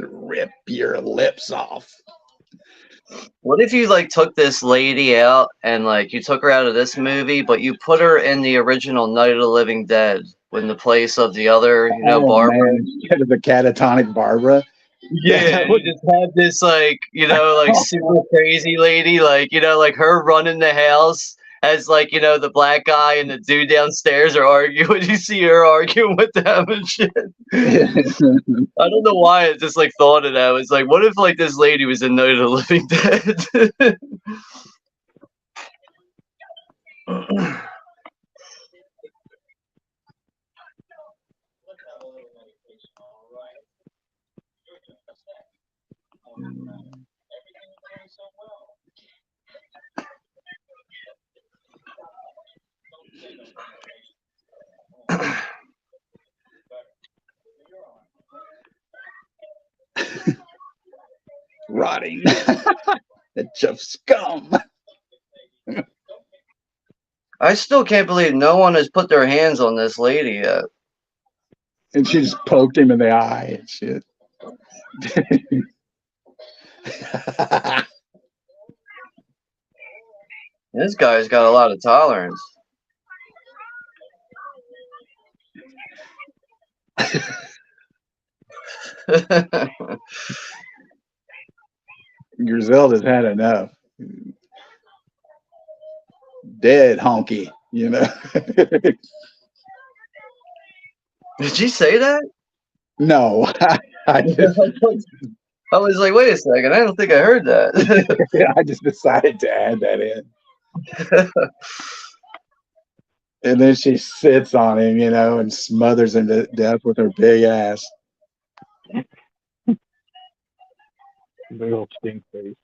Rip your lips off. What if you like took this lady out and like you took her out of this movie, but you put her in the original Night of the Living Dead in the place of the other, Barbara? Man. Instead of the catatonic Barbara. Yeah, you just had this like, like super crazy lady, like, like her running the house as like the black guy and the dude downstairs are arguing. You see her arguing with them and shit. I don't know why I just like thought of that. It was like, what if like this lady was in Night of the Living Dead? Rotting. That Jeff scum. I still can't believe no one has put their hands on this lady yet. And she just poked him in the eye and shit. This guy's got a lot of tolerance. Griselda's had enough. Dead honky, you know. Did you say that? No, I just, I was like, wait a second, I don't think I heard that. I just decided to add that in. And then she sits on him, you know, and smothers him to death with her big ass. Big old stink face.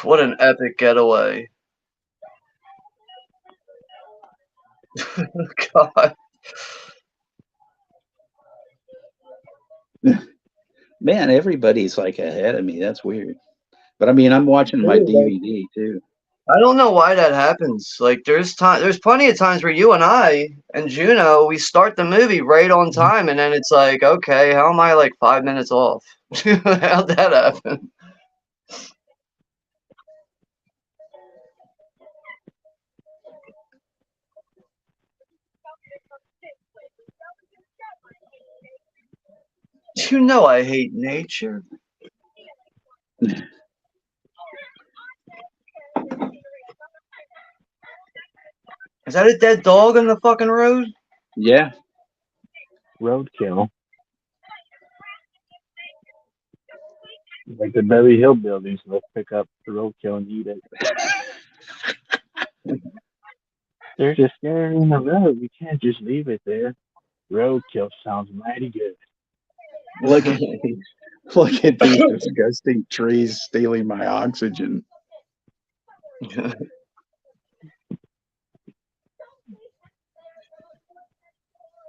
What an epic getaway. God. Man, everybody's like ahead of me. That's weird. But I mean, I'm watching my DVD too. I don't know why that happens. Like there's plenty of times where you and I and Juno, we start the movie right on time and then it's like, okay, how am I like 5 minutes off? How'd that happen? You know I hate nature. Is that a dead dog on the fucking road? Yeah. Roadkill. Like the Beverly Hill buildings, let's pick up the roadkill and eat it. They're just staring in the road. We can't just leave it there. Roadkill sounds mighty good. Look at these disgusting trees stealing my oxygen.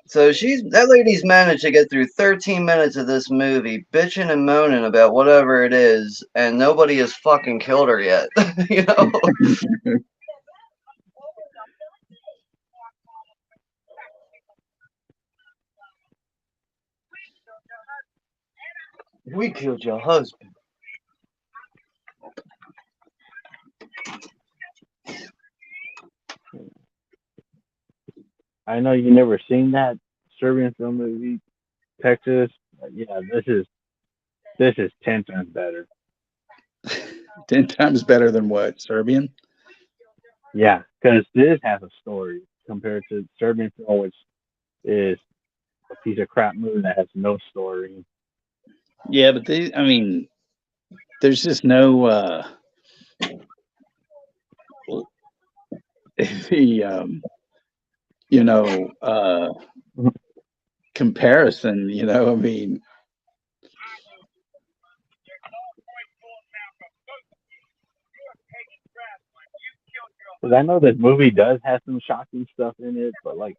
So that lady's managed to get through 13 minutes of this movie bitching and moaning about whatever it is, and nobody has fucking killed her yet. You know? We killed your husband. I know you never seen that Serbian film movie, Texas. Yeah, this is 10 times better. 10 times better than what? Serbian? Yeah, because this has a story compared to Serbian film, which is a piece of crap movie that has no story. Yeah, but I mean, there's just no comparison, you know, I mean. Because I know this movie does have some shocking stuff in it, but like,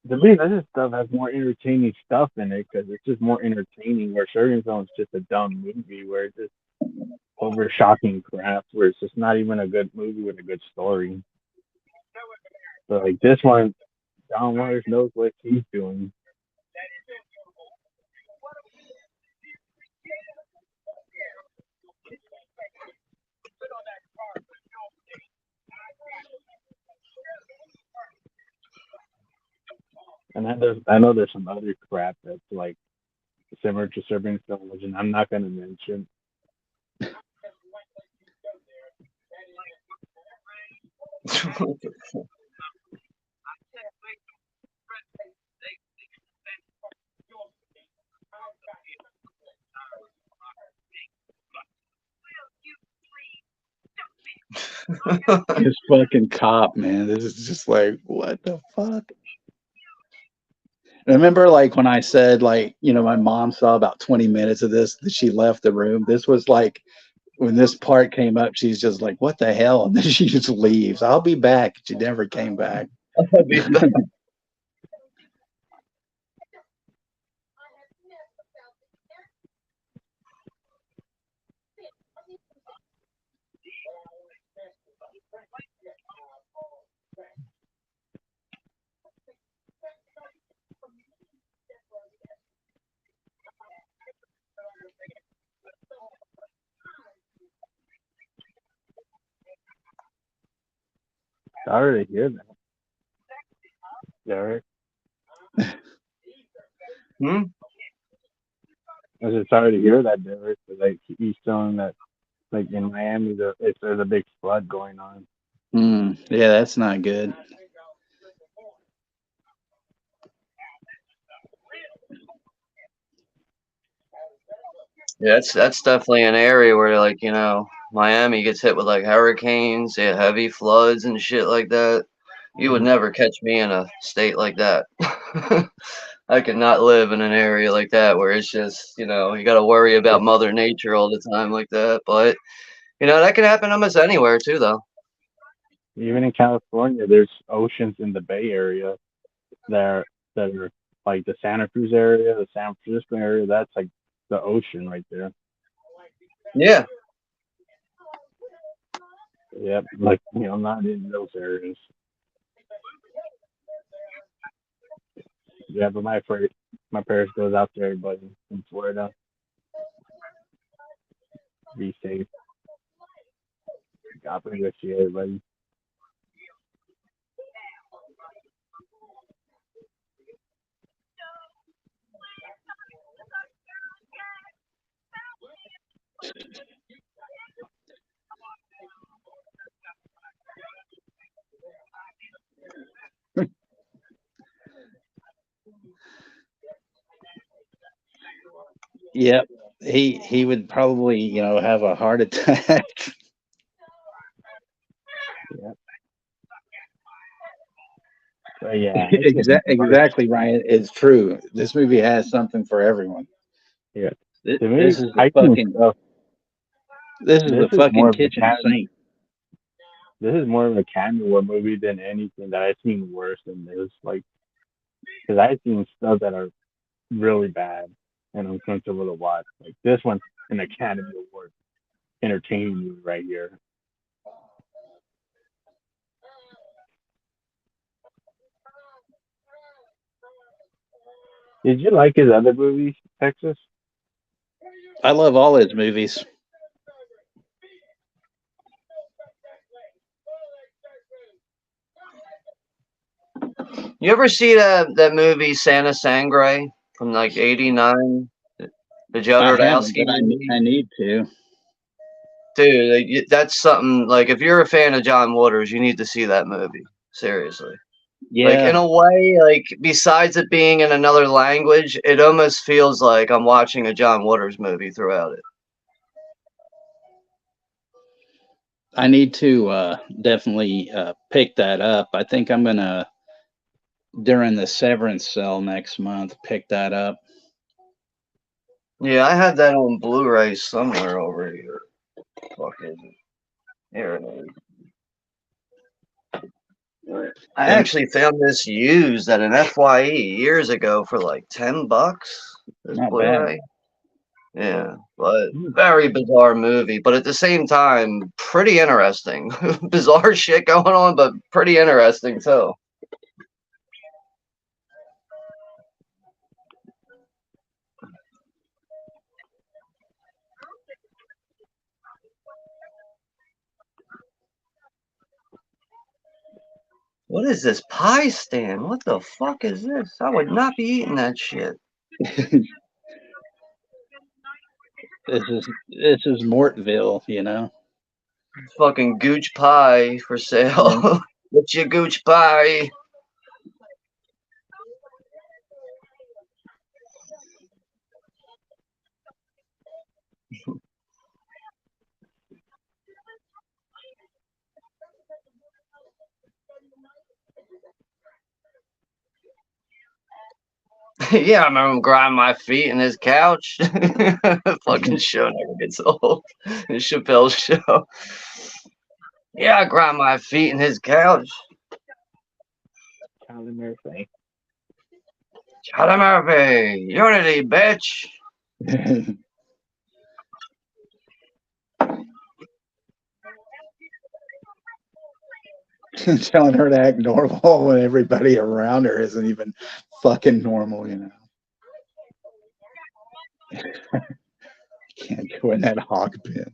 to me, this stuff has more entertaining stuff in it because it's just more entertaining. Where Serbian film is just a dumb movie where it's just over shocking crap, where it's just not even a good movie with a good story. So like this one, John Waters knows what he's doing. And I know there's some other crap that's like similar to Serbian film, which I'm not going to mention. This fucking cop, man. This is just like, what the fuck? Remember, like when I said, like, my mom saw about 20 minutes of this, that she left the room. This was like when this part came up, she's just like, "What the hell?" And then she just leaves. I'll be back. She never came back. I'll be back. Sorry to hear that, Derek. Hmm? I was just sorry to hear that, Derek. But, like he's showing that, like in Miami, there's a big flood going on. Yeah, that's not good. Yeah, that's definitely an area where like Miami gets hit with like hurricanes, yeah, heavy floods and shit like that. You would never catch me in a state like that. I could not live in an area like that where it's just you got to worry about Mother Nature all the time like that. But that can happen almost anywhere too, though. Even in California, there's oceans in the Bay Area that are like the Santa Cruz area, the San Francisco area. That's like the ocean right there. Yeah. Yep, like not in those areas. Yeah, but my parents goes out there, but in Florida, be safe. God bless you, everybody. Yep. He would probably, have a heart attack. Yep. But yeah, it's getting dark. Exactly, Ryan. It's true. This movie has something for everyone. Yeah. This, To me, this is the I think fucking stuff. this is This the is more fucking of a kitchen sink. This is more of a cameo movie than anything that I've seen worse than this. Like, because I've seen stuff that are really bad and uncomfortable to watch. Like this one's an Academy Award entertaining movie right here. Did you like his other movies, Texas? I love all his movies. You ever see that movie Santa Sangre from like '89? The Joe I haven't, Rodowski but movie? I need to. Dude, that's something like if you're a fan of John Waters, you need to see that movie. Seriously. Like Yeah, in a way, like besides it being in another language, it almost feels like I'm watching a John Waters movie throughout it. I need to definitely pick that up. I think I'm gonna during the Severance sale next month pick that up. Yeah, I had that on Blu-ray somewhere over here. Fuck is it? Here it is. I And actually found this used at an FYE years ago for like $10. This not bad. Blu-ray. Yeah, but very bizarre movie, but at the same time, pretty interesting. Bizarre shit going on, but pretty interesting too. What is this pie stand? What the fuck is this? I would not be eating that shit. This is Mortville, Fucking gooch pie for sale. What's your gooch pie? Yeah, I remember him grinding my feet in his couch. Fucking show never gets old. The Chappelle show. Yeah, I grind my feet in his couch. Charlie Murphy. Charlie Murphy, unity, bitch. Telling her to act normal when everybody around her isn't even fucking normal, you know. Can't go in that hog pen.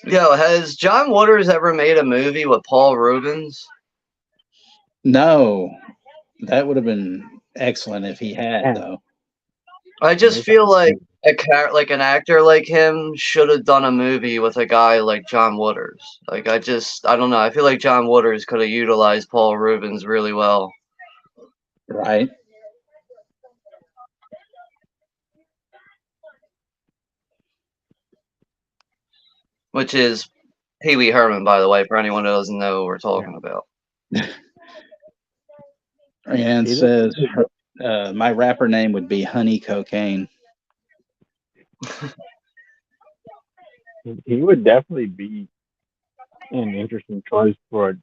Yo, has John Waters ever made a movie with Paul Rubens? No, that would have been excellent if he had, though. I just feel like like an actor like him should have done a movie with a guy like John Waters. Like I don't know. I feel like John Waters could have utilized Paul Rubens really well. Right. Which is Pee Wee Herman, by the way, for anyone who doesn't know what we're talking about. And says my rapper name would be Honey Cocaine. He would definitely be an interesting choice for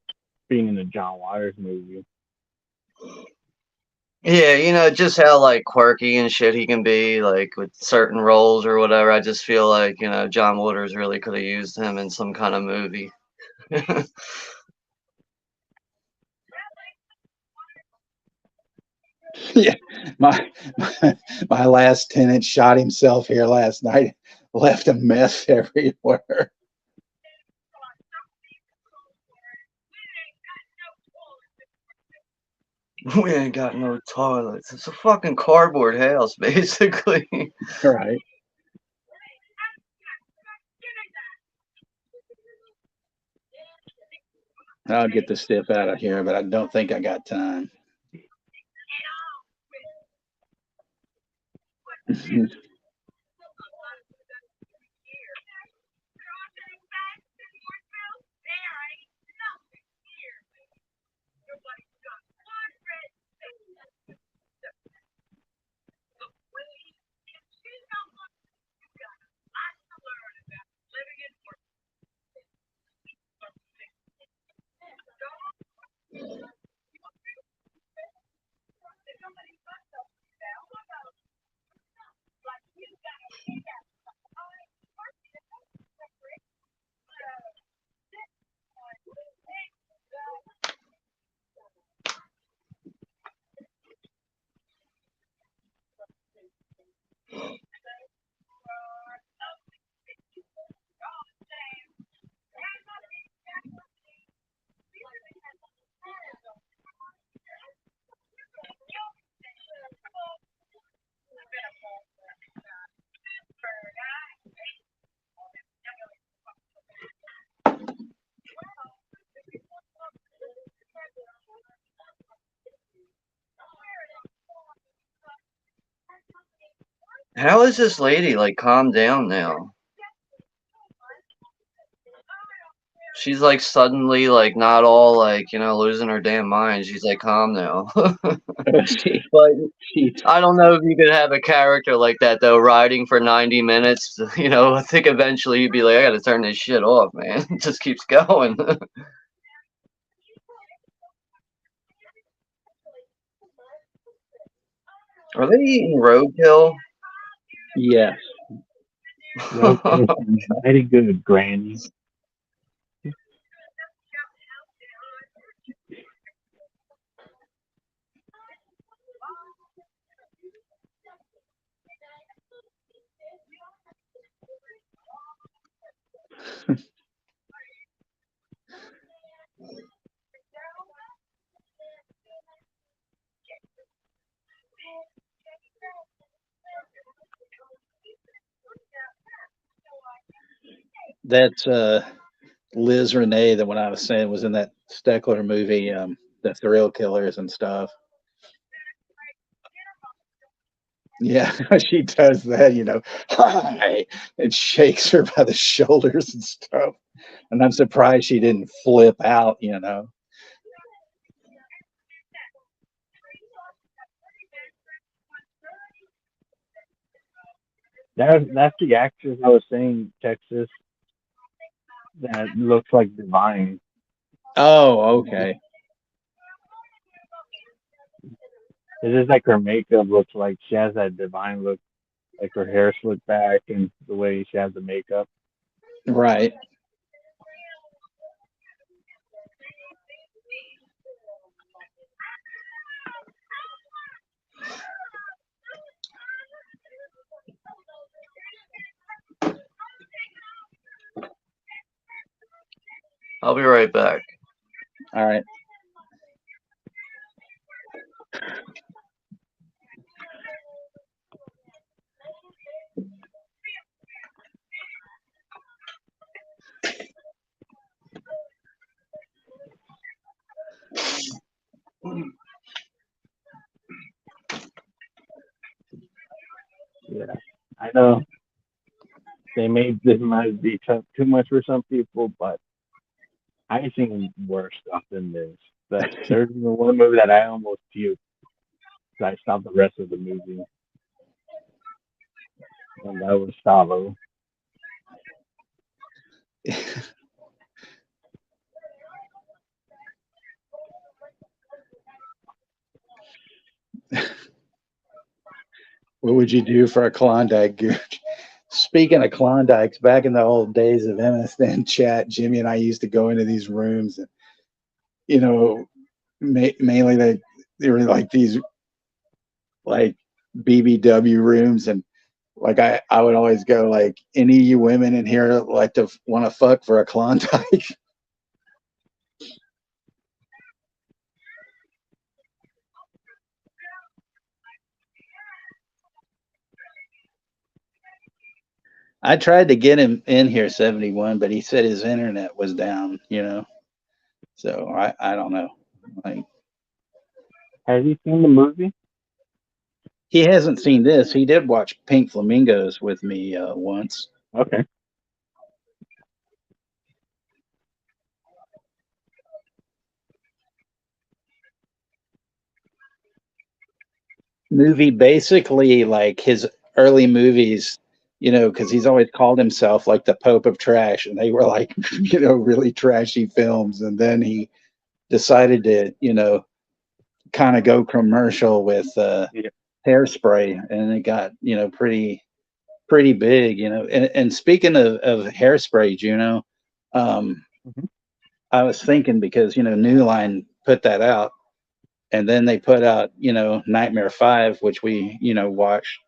being in a John Waters movie. Yeah, you know, just how like quirky and shit he can be, like with certain roles or whatever. I just feel like, you know, John Waters really could have used him in some kind of movie. Yeah, my last tenant shot himself here last night, left a mess everywhere. We ain't got no toilets. It's a fucking cardboard house, basically. Right. I'll get the stiff out of here, but I don't think I got time. How is this lady like calmed down now? She's like suddenly like not all like, you know, losing her damn mind. She's like calm now. But I don't know if you could have a character like that though, riding for 90 minutes. You know, I think eventually you'd be like, I gotta turn this shit off, man. It just keeps going. Are they eating roadkill? Yes. Very good, Granny. That's Liz Renee, the one I was saying was in that Steckler movie, the Thrill Killers and stuff. Yeah, she does that, hi, and shakes her by the shoulders and stuff. And I'm surprised she didn't flip out. That's the actress I was saying, Texas, that looks like Divine. Oh, okay. It's just like her makeup looks like she has that Divine look, like her hair slicked back and the way she has the makeup. Right. I'll be right back. All right. Yeah, I know they made this might be too much for some people, but I've seen worse stuff than this. That there's one movie that I almost puked. So I stopped the rest of the movie, and that was Salo. What would you do for a Klondike Gooch? Speaking of Klondikes, back in the old days of MSN chat, Jimmy and I used to go into these rooms, and you know, mainly they were like these like BBW rooms, and like I would always go like, any of you women in here like to want to fuck for a Klondike? I tried to get him in here 71, but he said his internet was down. So I don't know. Like, Have you seen the movie? he hasn't seen this. He did watch Pink Flamingos with me once. Okay. Movie basically like his early movies, because he's always called himself like the Pope of Trash, and they were like, really trashy films. And then he decided to, kind of go commercial with Yeah. Hairspray, and it got, pretty big. And speaking of Hairspray, Juno, Mhm. I was thinking because, New Line put that out, and then they put out, Nightmare 5, which we, watched.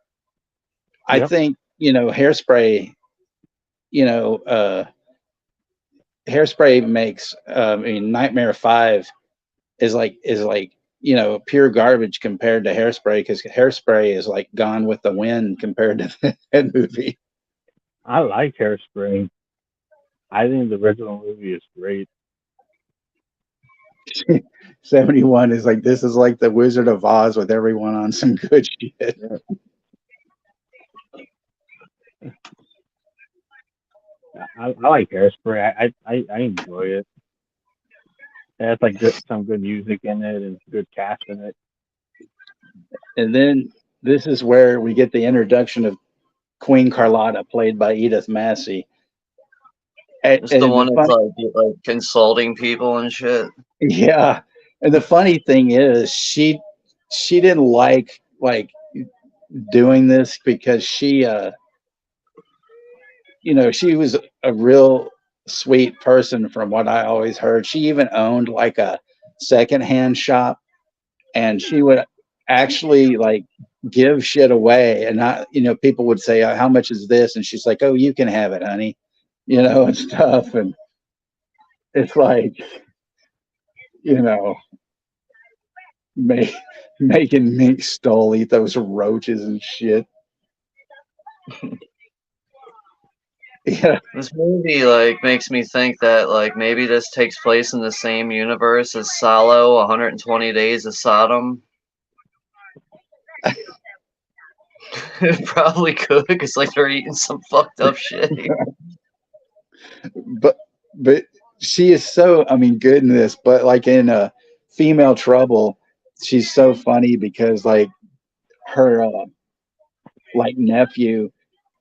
I Yep. think, Hairspray, you know, uh, Hairspray makes, I mean, Nightmare 5 is like, pure garbage compared to Hairspray, because Hairspray is like Gone with the Wind compared to that movie. I like Hairspray. I think the original movie is great. 71 is like, this is like the Wizard of Oz with everyone on some good shit. Yeah. I like Hairspray. I enjoy it. It has like some good music in it and good cast in it. And then this is where we get the introduction of Queen Carlotta, played by Edith Massey. It's the one that's like consulting people and shit. Yeah, and the funny thing is, she didn't like doing this because she was a real sweet person from what I always heard. She even owned like a secondhand shop, and she would actually like give shit away, and not, people would say, how much is this? And she's like, oh, you can have it, honey, and stuff. And it's like, you know, make, making Mink Stole eat those roaches and shit. Yeah. This movie like makes me think that like maybe this takes place in the same universe as Salo, 120 Days of Sodom. It probably could, because like they're eating some fucked up shit. but she is so, I mean, good in this, but like in Female Trouble, she's so funny because like her like nephew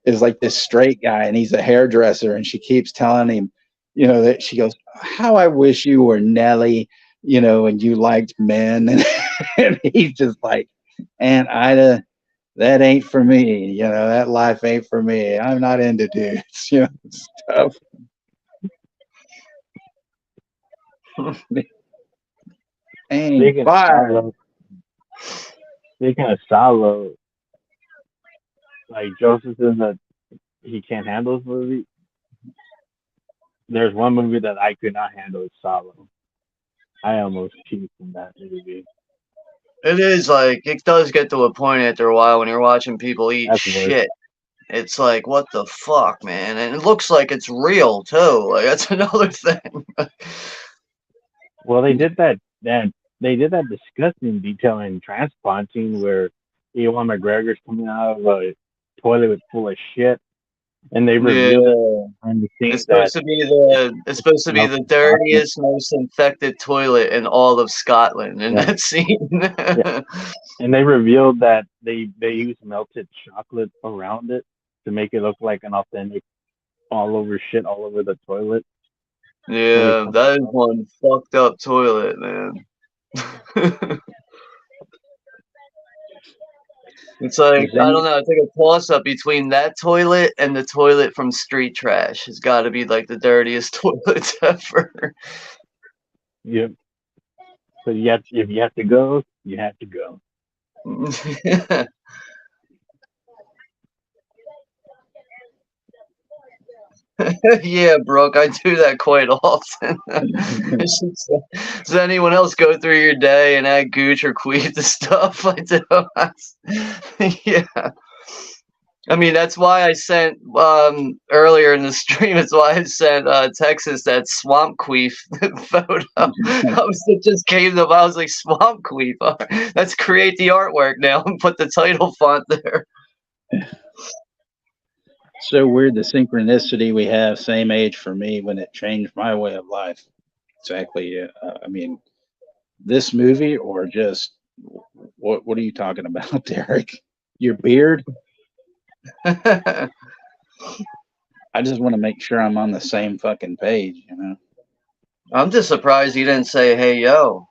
is like this straight guy and he's a hairdresser, and she keeps telling him, that she goes, how I wish you were Nelly, and you liked men. And he's just like, and Ida, that ain't for me, that life ain't for me. I'm not into dudes, stuff. And Speaking of fire. Salo, speaking of Salo, like Joseph says that he can't handle this movie. There's one movie that I could not handle. It's Salo. I almost puked in that movie. It is like it does get to a point after a while when you're watching people eat That's worse. shit. It's like, what the fuck, man? And it looks like it's real too. Like that's another thing. Well, they did that disgusting detail in Transplanting where Ewan McGregor's coming out of a toilet full of shit, and they revealed it in the scene It's supposed to be the dirtiest, most infected toilet in all of Scotland in that scene. Yeah. And they revealed that they used melted chocolate around it to make it look like an authentic all over the toilet. Yeah, that is one fucked up toilet, man. It's like, I don't know, it's like a toss up between that toilet and the toilet from Street Trash. It's got to be like the dirtiest toilets ever. Yep. So if you have to go, you have to go. Yeah, Brooke, I do that quite often. Does anyone else go through your day and add gooch or queef to stuff? I do. Yeah. I mean, that's why I sent earlier in the stream. It's why I sent Texas that swamp queef photo. It just came to. I was like, swamp queef. Let's create the artwork now and put the title font there. So weird, the synchronicity we have, same age for me when it changed my way of life. Exactly. I mean, this movie or just what are you talking about, Derek? Your beard? I just want to make sure I'm on the same fucking page, I'm just surprised you didn't say, hey, yo.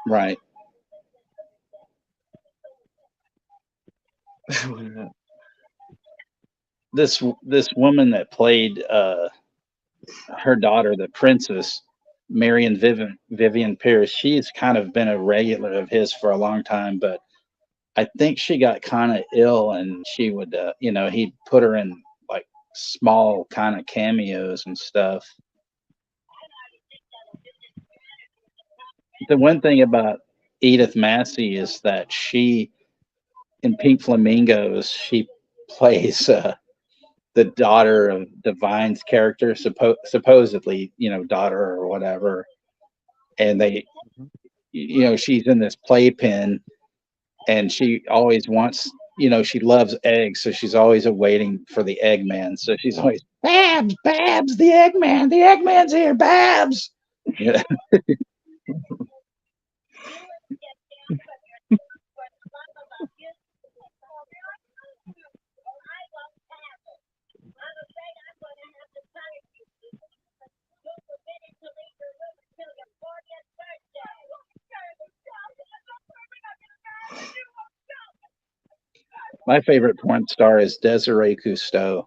Right. This woman that played her daughter, the princess, Marion Vivian Pierce, she's kind of been a regular of his for a long time, but I think she got kind of ill and she would, he'd put her in like small kind of cameos and stuff. The one thing about Edith Massey is that she, in Pink Flamingos, she plays the daughter of Divine's character, supposedly, daughter or whatever. And they, she's in this playpen and she always wants, she loves eggs. So she's always waiting for the Eggman. So she's always, Babs, the Eggman's here, Babs. Yeah. My favorite porn star is Desiree Cousteau.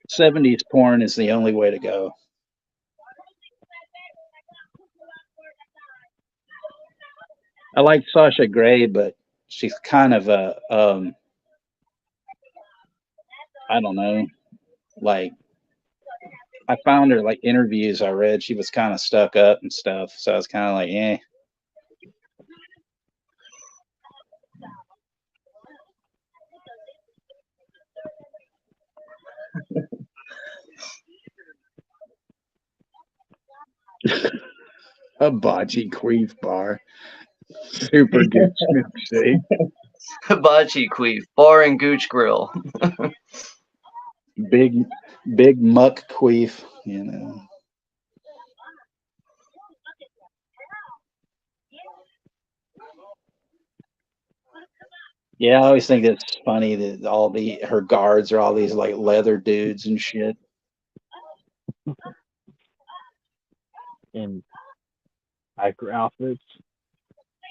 70s porn is the only way to go. I like Sasha Grey, but she's kind of a, I don't know, like, I found her like interviews I read, she was kind of stuck up and stuff. So I was kind of like, eh. Hibachi queef bar. Super good milkshake. Hibachi queef, bar and gooch grill. Big muck queef, you know. Yeah, I always think it's funny that all her guards are all these like leather dudes and shit. In hiker outfits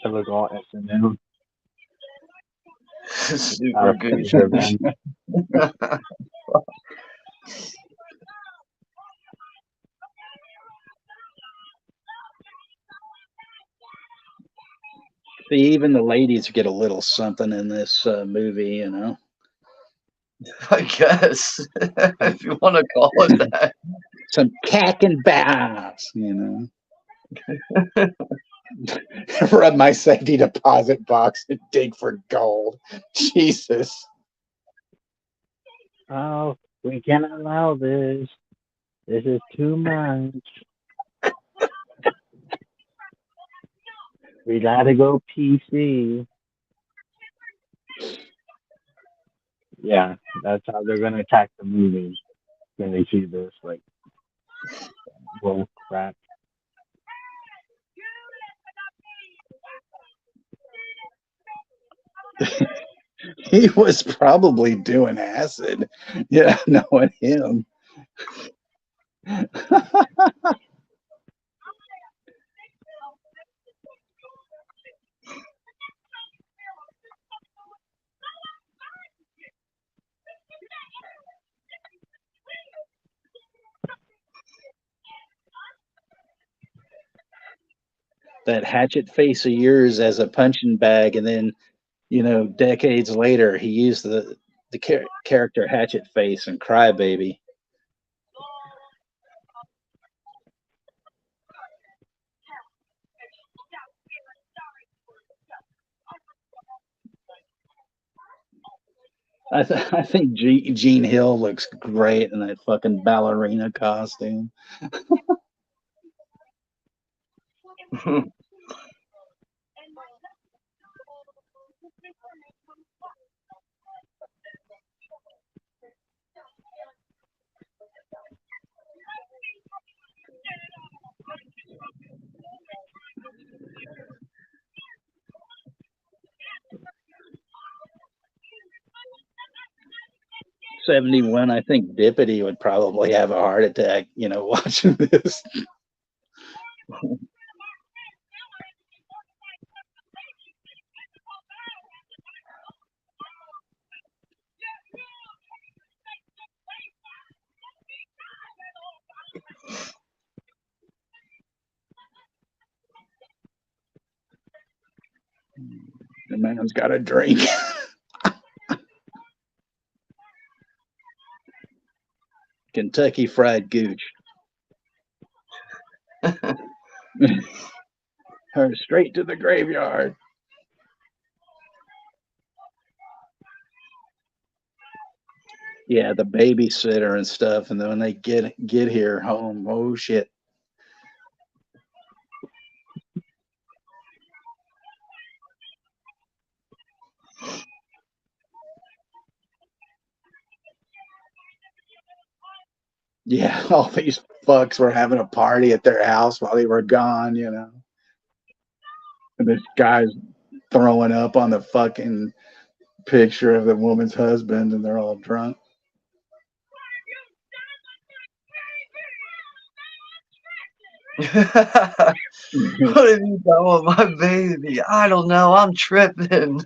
that look all S&M. Super gooch. See, even the ladies get a little something in this movie, you know. I guess if you want to call it that. Some cack and bass, you know. Rub my safety deposit box and dig for gold. Jesus. Oh, we can't allow this. This is too much. We gotta go PC. Yeah, that's how they're gonna attack the movie when they see this, like, bull crap. He was probably doing acid. Yeah, knowing him. That hatchet face of yours as a punching bag, and then, you know, decades later, he used the character Hatchet Face and Crybaby. I think Gene Hill looks great in that fucking ballerina costume. 71, I think Dippity would probably have a heart attack, you know, watching this. The man's got a drink. Kentucky Fried Gooch. Her straight to the graveyard. Yeah, the babysitter and stuff, and then when they get here home, oh shit. Yeah, all these fucks were having a party at their house while they were gone, you know. And this guy's throwing up on the fucking picture of the woman's husband, and they're all drunk. What have you done with my baby? I don't know. I'm tripping.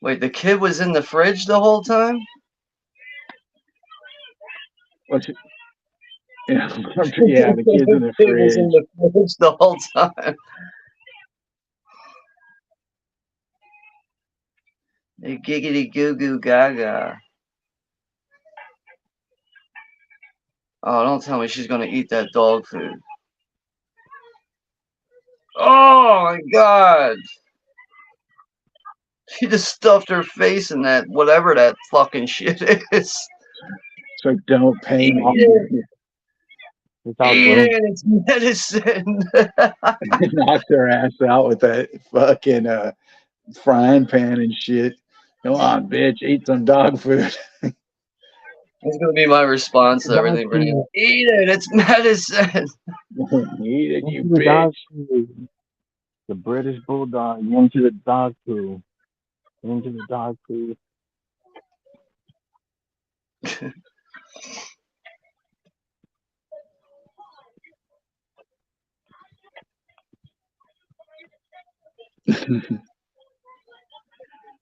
Wait, the kid was in the fridge the whole time? What's it? Yeah, yeah, the kid's in the The kid was in fridge. the fridge the whole time. Hey, giggity goo goo gaga. Oh, don't tell me she's gonna eat that dog food. Oh my god. She just stuffed her face in that, whatever that fucking shit is. So don't pay Eat me. it. It's all Eat green. it. It's medicine. Knocked her ass out with that fucking frying pan and shit. Come on, bitch, eat some dog food. That's gonna be my response to everything, Brittany. Eat it. It's medicine. Eat it, you Into the bitch. dog food. The British Bulldog into the dog food. Into the dog food.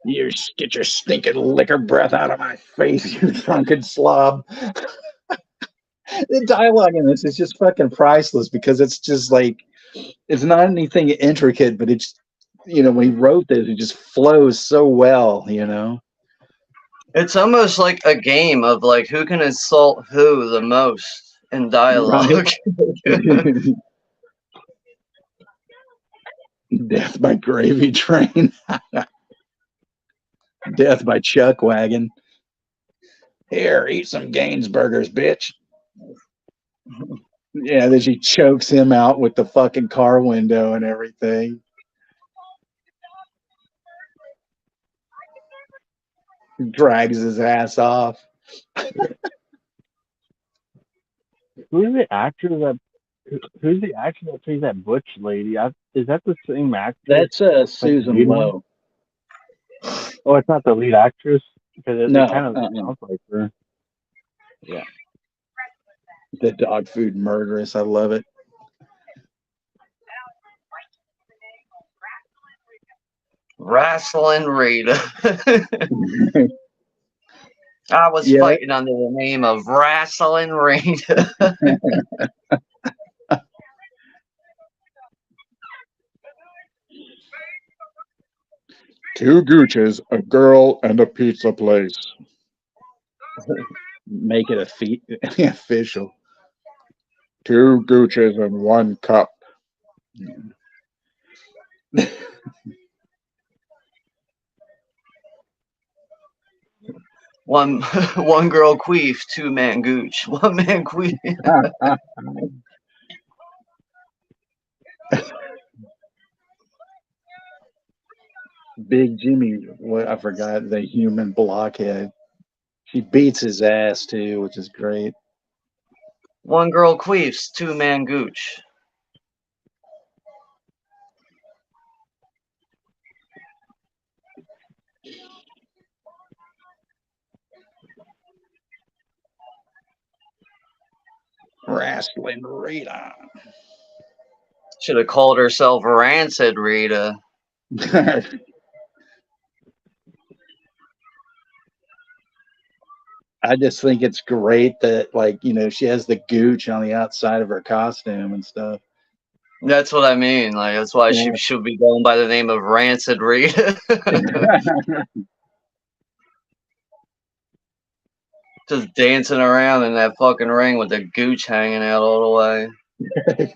You get your stinking liquor breath out of my face, you drunken slob. The dialogue in this is just fucking priceless because it's just like it's not anything intricate, but it's when he wrote this, it just flows so well, It's almost like a game of like who can insult who the most in dialogue. Right? Death by Gravy Train. Death by Chuck Wagon. Here, eat some Gainsburgers, bitch. Yeah, then she chokes him out with the fucking car window and everything. Drags his ass off. Who's the actor that? Who's the actor that plays that butch lady? Is that the same actress? That's Susan Lowe. Oh, it's not the lead actress because No, it kind of sounds like her. Yeah. The dog food murderess. I love it. Wrestling Rita. I was fighting under the name of Wrestling Rita. Two gooches, a girl, and a pizza place. Make it official. Two gooches and one cup. One girl queef, two man gooch. One man queef. Big Jimmy, what I forgot, the human blockhead. She beats his ass too, which is great. One girl queefs, two man gooch. Wrestling Rita. Should have called herself Rancid Rita. I just think it's great that, like, she has the gooch on the outside of her costume and stuff. That's what I mean. Like that's why she should be going by the name of Rancid Rita. Just dancing around in that fucking ring with the gooch hanging out all the way.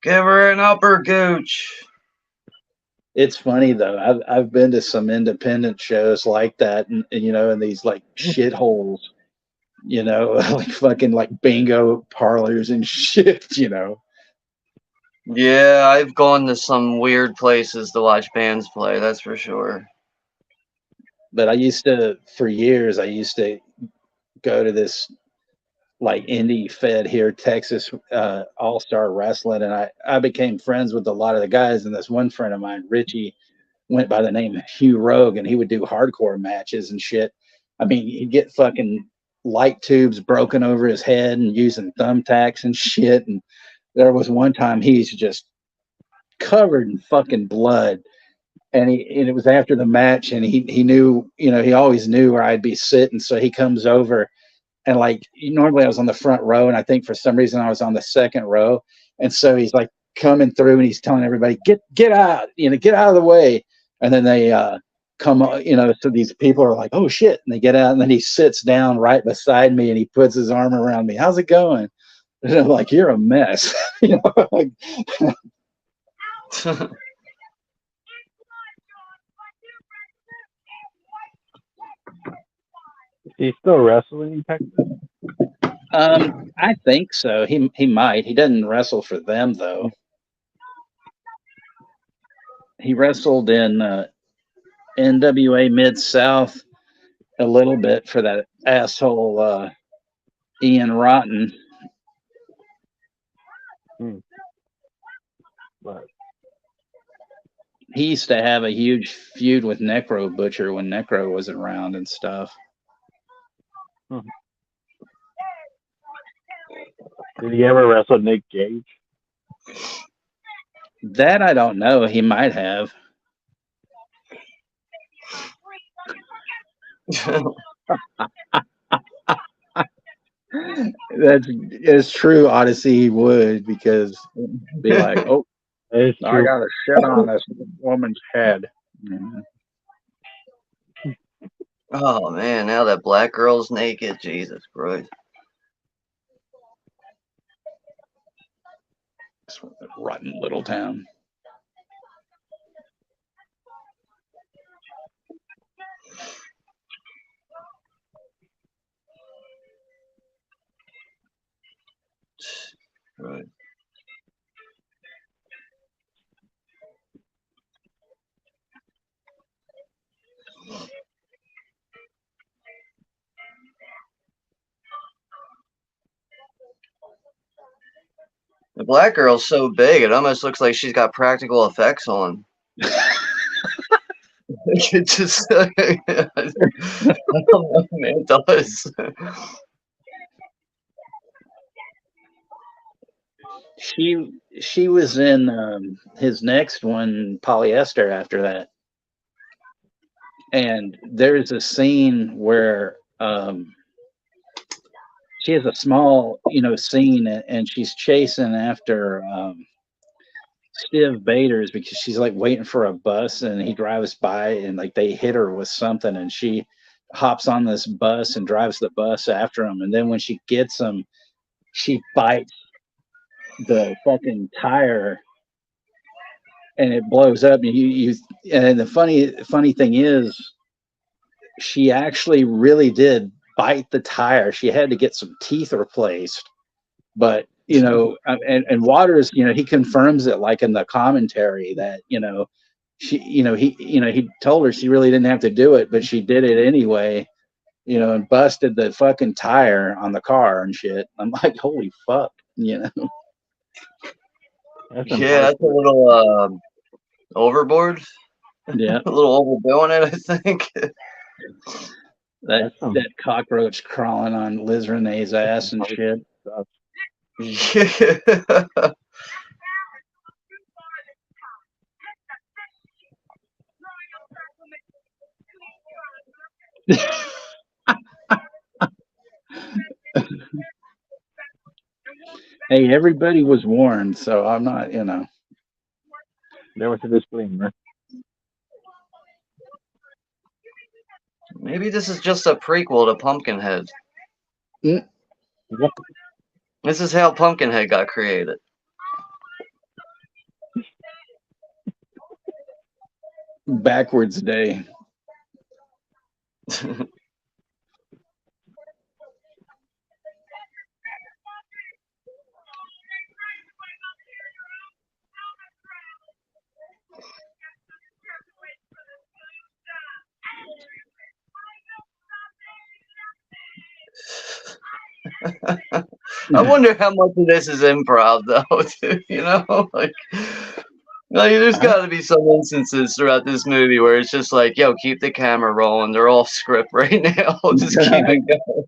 Give her an upper gooch. It's funny though. I've been to some independent shows like that, and in these like shitholes, like fucking like bingo parlors and shit. Yeah, I've gone to some weird places to watch bands play. That's for sure. But for years, I used to go to this like indie fed here, Texas all-star wrestling, and I became friends with a lot of the guys. And this one friend of mine, Richie, went by the name of Hugh Rogue, and he would do hardcore matches and shit. I mean, he'd get fucking light tubes broken over his head and using thumbtacks and shit. And there was one time he's just covered in fucking blood. And it was after the match, and he knew, he always knew where I'd be sitting. So he comes over, and like normally I was on the front row, and I think for some reason I was on the second row. And so he's like coming through, and he's telling everybody, get out, get out of the way. And then they come, so these people are like, oh shit, and they get out, and then he sits down right beside me, and he puts his arm around me. How's it going? And I'm like, you're a mess. Like, He's still wrestling in Texas. I think so. He might. He doesn't wrestle for them though. He wrestled in NWA Mid South a little bit for that asshole Ian Rotten. But he used to have a huge feud with Necro Butcher when Necro was around and stuff. Did he ever wrestle Nick Gage? That I don't know. He might have. It's true. Odyssey he would, because be like, oh, it's I true. got a shit on this woman's head. Oh man, now that black girl's naked, Jesus Christ. Rotten little town. Right. The black girl's so big, it almost looks like she's got practical effects on. It just, I don't know, man, it does. She was in his next one, Polyester, after that. And there's a scene where she has a small, scene, and she's chasing after Steve Baders because she's like waiting for a bus, and he drives by, and like they hit her with something, and she hops on this bus and drives the bus after him. And then when she gets him, she bites the fucking tire, and it blows up. And and the funny thing is, she actually really did bite the tire. She had to get some teeth replaced, but and Waters, he confirms it, like in the commentary, that she, he told her she really didn't have to do it, but she did it anyway, and busted the fucking tire on the car and shit. I'm like, holy fuck, That's Yeah, that's a little overboard. Yeah. A little overdoing it, I think. That cockroach crawling on Liz Renee's ass and shit. Hey, everybody was warned, so I'm not, There was a disclaimer. Maybe this is just a prequel to Pumpkinhead. This is how Pumpkinhead got created. Backwards day. I wonder how much of this is improv, though. There's got to be some instances throughout this movie where it's just like, yo, keep the camera rolling. They're off script right now. Just keep it going.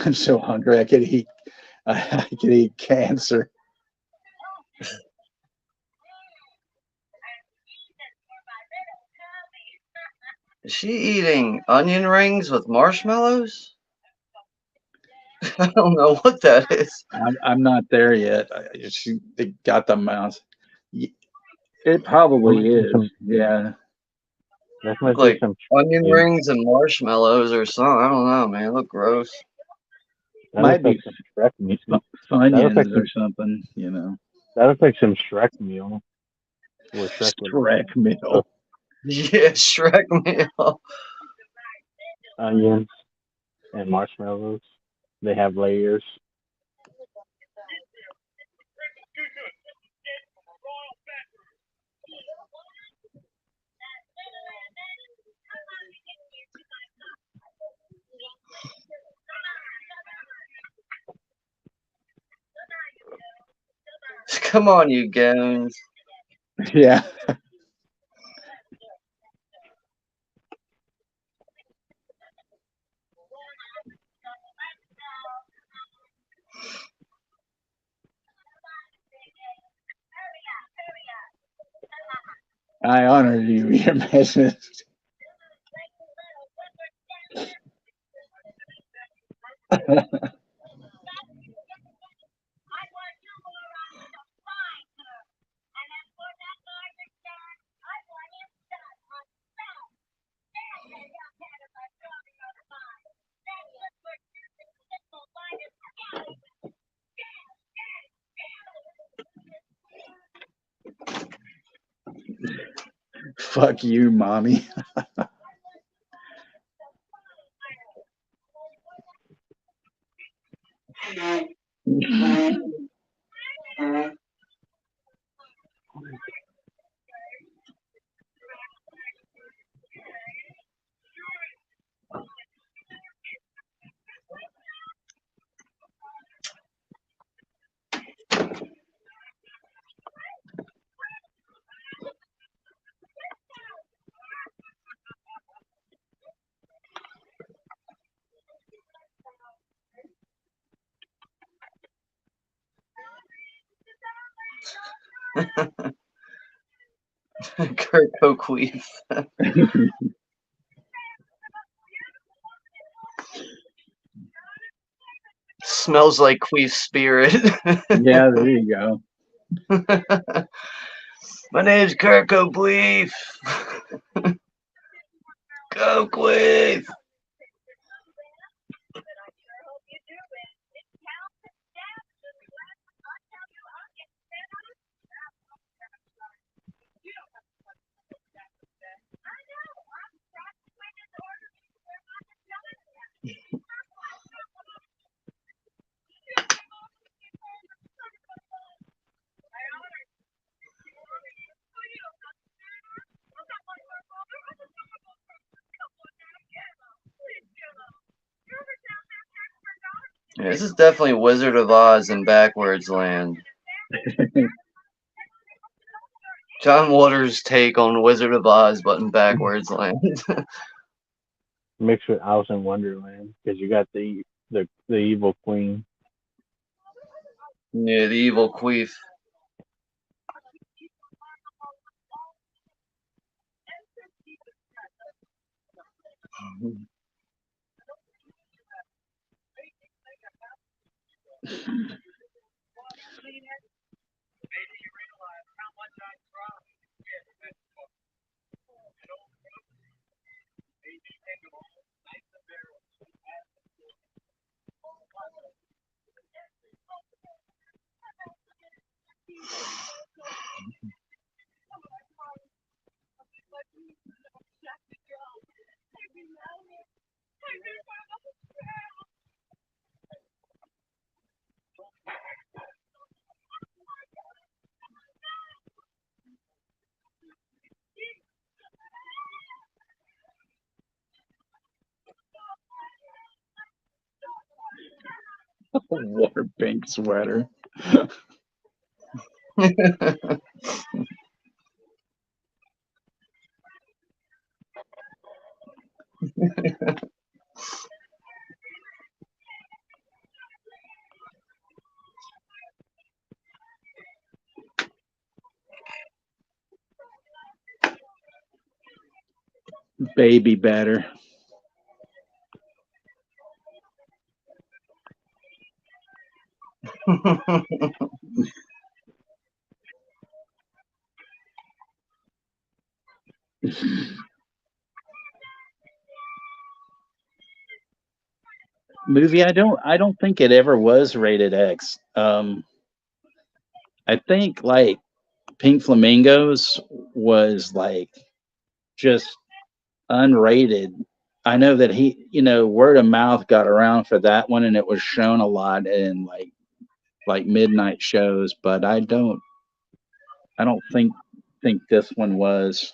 I'm so hungry. I could eat cancer. Is she eating onion rings with marshmallows? I don't know what that is. I'm not there yet. They got the mouse. It probably is. Yeah. That Look might be like some. onion rings and marshmallows or something. I don't know, man. Look gross. That Might looks like be some Shrek meal. That looks like Funyuns or some. something, you know. That looks like some Shrek meal. Where Shrek would Shrek meal. Yeah, Shrek meal. Onions and marshmallows. They have layers. Come on, you goons. Yeah. I honor you, your message. Fuck you, mommy. Kurt Coqueef. Smells like queef spirit. Yeah, there you go. My name's Kurt Coqueef. Coqueef. Yeah, this is definitely Wizard of Oz in backwards land. John Waters' take on Wizard of Oz, but in backwards land. Mixed with Alice in Wonderland, because you got the evil queen. Yeah, the evil queef. Water pink sweater. Baby better. Movie, I don't think it ever was rated X. I think like Pink Flamingos was like just unrated. I know that word of mouth got around for that one, and it was shown a lot in like midnight shows, but I don't think this one was.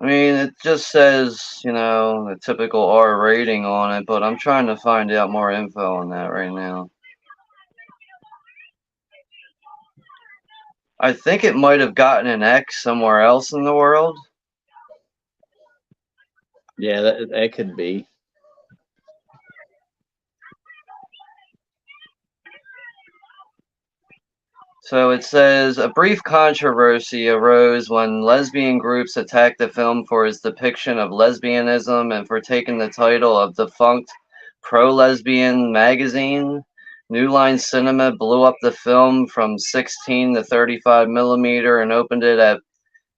I mean, it just says, the typical R rating on it, but I'm trying to find out more info on that right now. I think it might have gotten an X somewhere else in the world. Yeah, that could be. So it says a brief controversy arose when lesbian groups attacked the film for its depiction of lesbianism and for taking the title of defunct pro-lesbian magazine. New Line Cinema blew up the film from 16 to 35 millimeter and opened it at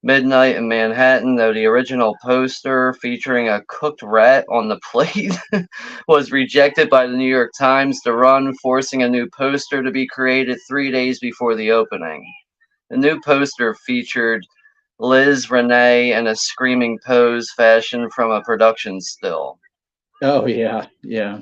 midnight in Manhattan, though the original poster featuring a cooked rat on the plate was rejected by the New York Times to run, forcing a new poster to be created 3 days before the opening. The new poster featured Liz Renee in a screaming pose fashioned from a production still. Oh yeah, yeah.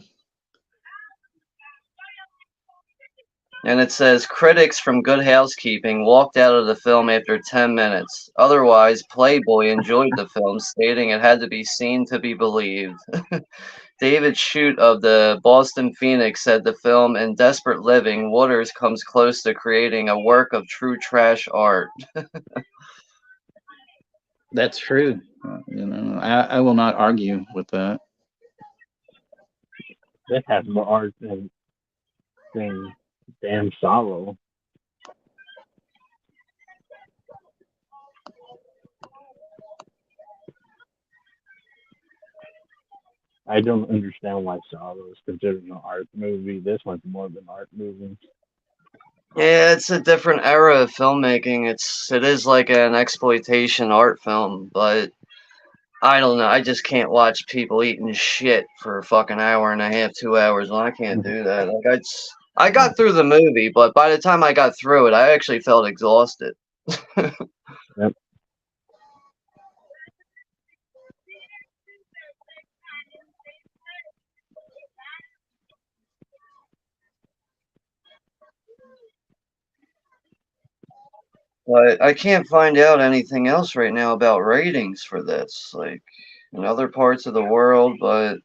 And it says critics from Good Housekeeping walked out of the film after 10 minutes. Otherwise, Playboy enjoyed the film, stating it had to be seen to be believed. David Shute of the Boston Phoenix said the film In Desperate Living, Waters comes close to creating a work of true trash art. That's true. I will not argue with that. This has more art than damn Sorrow. I don't understand why Sorrow is considered an art movie. This one's more of an art movie. Yeah, it's a different era of filmmaking. It is like an exploitation art film, but I don't know. I just can't watch people eating shit for a fucking hour and a half, 2 hours. Well, I can't do that. Like I got through the movie, but by the time I got through it, I actually felt exhausted. Yep. But I can't find out anything else right now about ratings for this, like in other parts of the world. But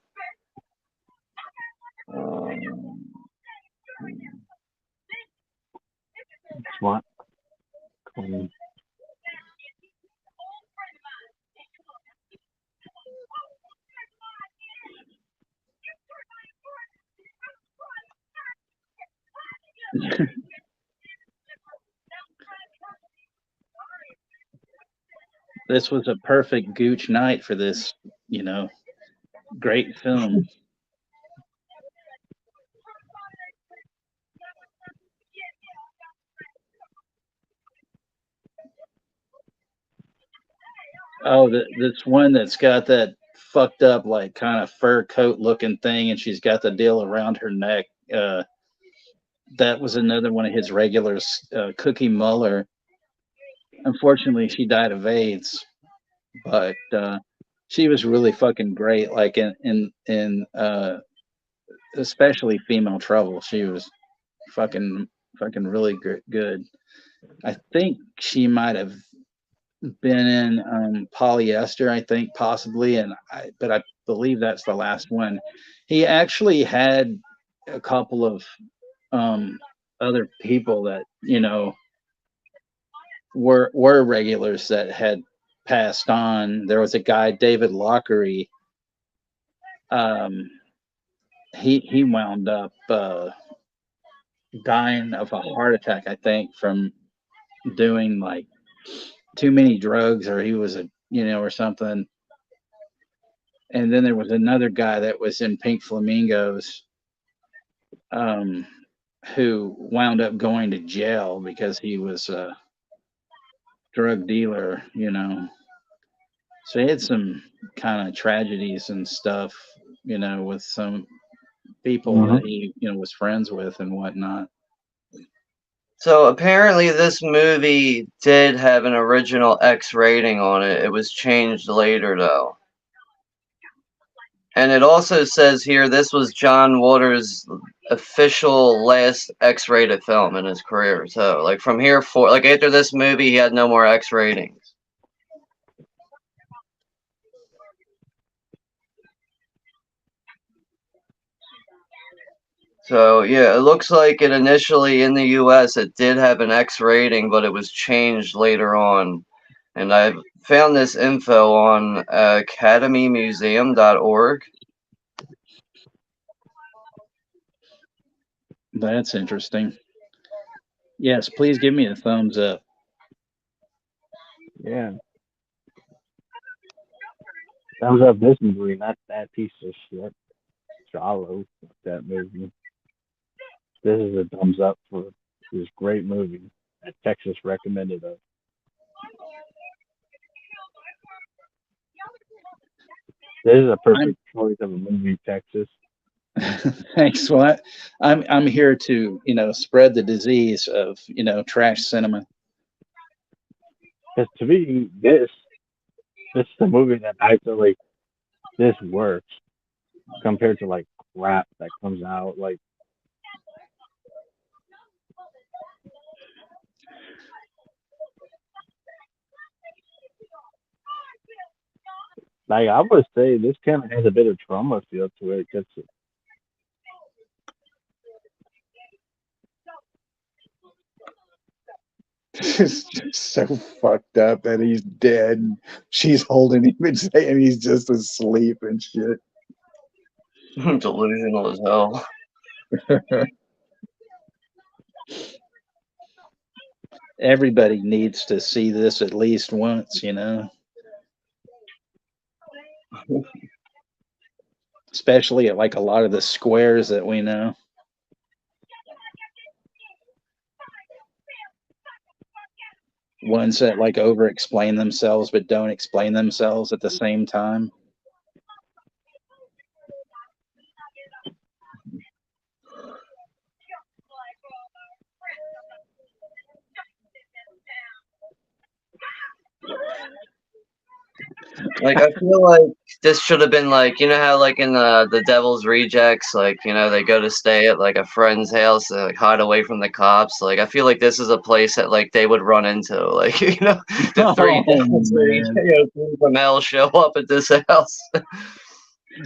Smart. This was a perfect gooch night for this, great film. Oh, this one that's got that fucked up, like kind of fur coat looking thing, and she's got the deal around her neck. That was another one of his regulars, Cookie Muller. Unfortunately, she died of AIDS, but she was really fucking great. Like in especially Female Trouble, she was fucking really good. I think she might have been in Polyester, I think possibly, but I believe that's the last one. He actually had a couple of other people that were regulars that had passed on. There was a guy, David Lockery. Um, he wound up dying of a heart attack, I think, from doing like too many drugs, or he was or something. And then there was another guy that was in Pink Flamingos, who wound up going to jail because he was a drug dealer, you know. So he had some kind of tragedies and stuff, you know, with some people that he, you know, was friends with and whatnot. So apparently, this movie did have an original X rating on it. It was changed later, though. And it also says here this was John Waters' official last X-rated film in his career. So, like from here for like after this movie, he had no more X ratings. So yeah, it looks like it initially in the U.S. it did have an X rating, but it was changed later on. And I found this info on academymuseum.org. That's interesting. Yes, please give me a thumbs up. Yeah. Thumbs up this movie, not that piece of shit. Jalo, that movie. This is a thumbs up for this great movie that Texas recommended us. This is a perfect choice of a movie, Texas. Thanks. Well, I'm here to, you know, spread the disease of, you know, trash cinema. Because to me, this is a movie that I feel like this works compared to like crap that comes out. Like I would say, this kind of has a bit of trauma feel to it because It's just so fucked up that he's dead. She's holding him and saying he's just asleep and shit. Delusional as hell. Everybody needs to see this at least once, you know. Especially at like a lot of the squares that we know. Ones that like over explain themselves but don't explain themselves at the same time. Like I feel like this should have been like, you know how like in the Devil's Rejects, like, you know, they go to stay at like a friend's house to like hide away from the cops. Like I feel like this is a place that like they would run into. Like, you know, the three devils, you know, three from hell show up at this house.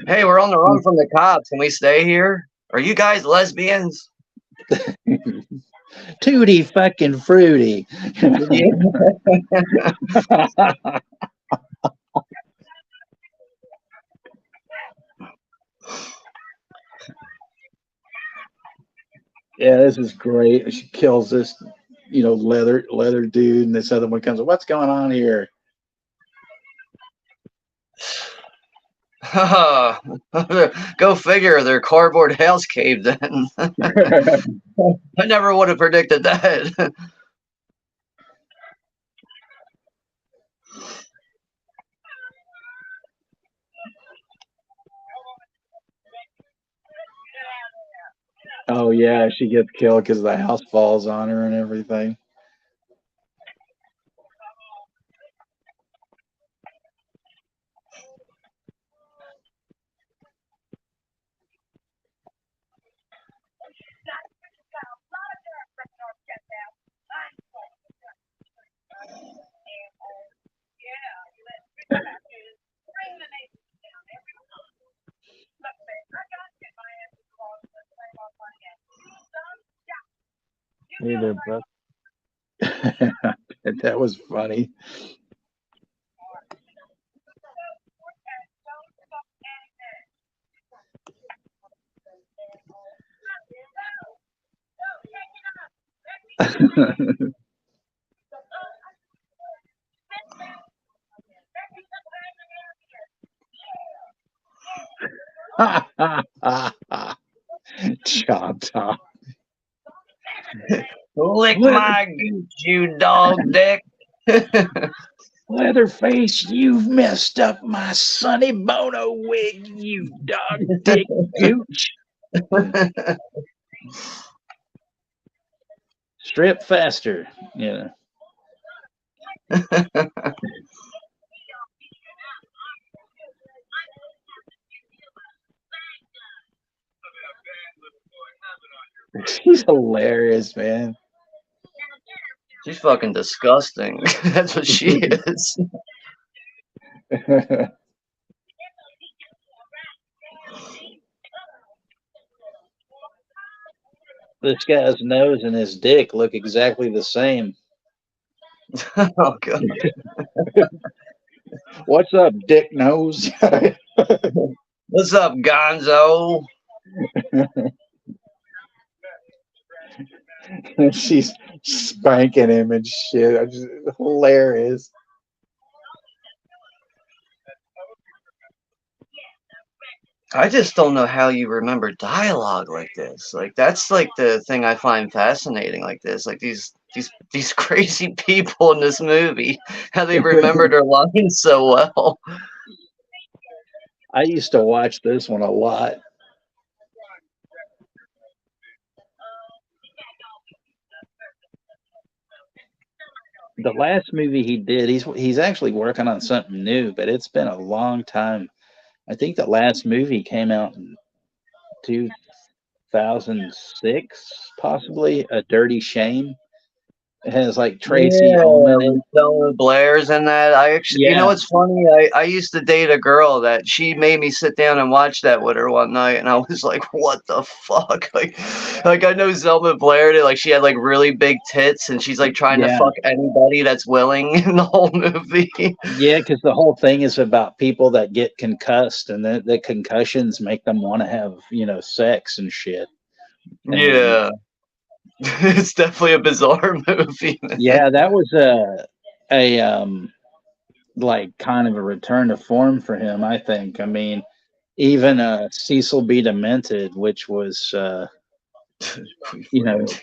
Hey, we're on the run from the cops. Can we stay here? Are you guys lesbians? Tutti fucking fruity. Yeah, this is great. She kills this, you know, leather dude, and this other one comes. What's going on here? Go figure. Their cardboard house caved in. I never would have predicted that. Oh yeah, she gets killed because the house falls on her and everything. hey there, bro. That was funny. Chop top. Lick my gooch, you dog dick. Leatherface, you've messed up my Sonny Bono wig, you dog dick gooch. Strip faster, you know. She's hilarious, man. She's fucking disgusting. That's what she is. This guy's nose and his dick look exactly the same. Oh god. What's up, dick nose? What's up, Gonzo? She's spanking him and shit. Hilarious. I just don't know how you remember dialogue like this. Like that's like the thing I find fascinating. Like this, like these crazy people in this movie, how they remember their lines so well. I used to watch this one a lot. The last movie he did, he's actually working on something new, but it's been a long time. I think the last movie came out in 2006, possibly. A Dirty Shame. It has like Tracy Ullman in. Selma Blair's in that. I actually, you know, Yeah. what's funny? I used to date a girl that she made me sit down and watch that with her one night, and I was like, "What the fuck?" Like I know Selma Blair. Like she had like really big tits, and she's like trying to Yeah. fuck anybody that's willing in the whole movie. Yeah, because the whole thing is about people that get concussed, and the concussions make them want to have, sex and shit. Yeah. It's definitely a bizarre movie. Man. Yeah, that was a like kind of a return to form for him, I think. I mean, even Cecil B. Demented, which was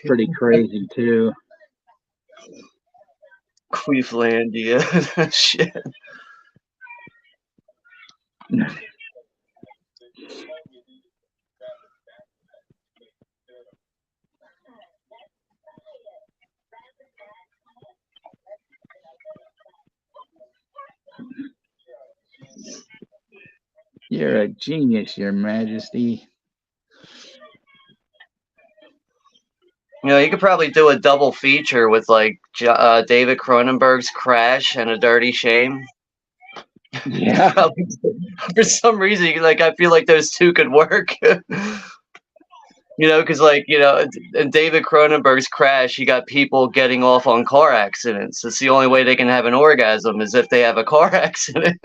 pretty crazy too. Queeflandia. Shit. You're a genius, Your Majesty. You know, you could probably do a double feature with like David Cronenberg's Crash and A Dirty Shame. Yeah. Probably, for some reason, like I feel like those two could work. Because in David Cronenberg's Crash, you got people getting off on car accidents. It's the only way they can have an orgasm is if they have a car accident.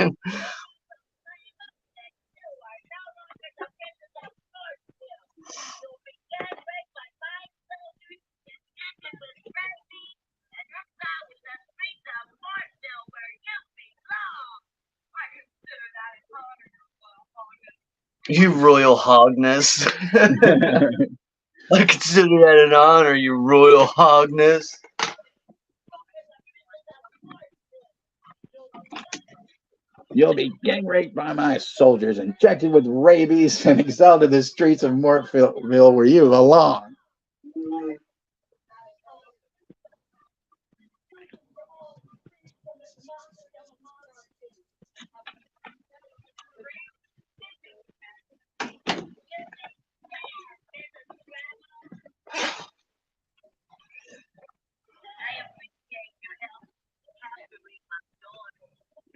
You royal hogness. I consider that an honor, you royal hogness. You'll be gang raped by my soldiers, injected with rabies, and exiled to the streets of Mortville where you belong.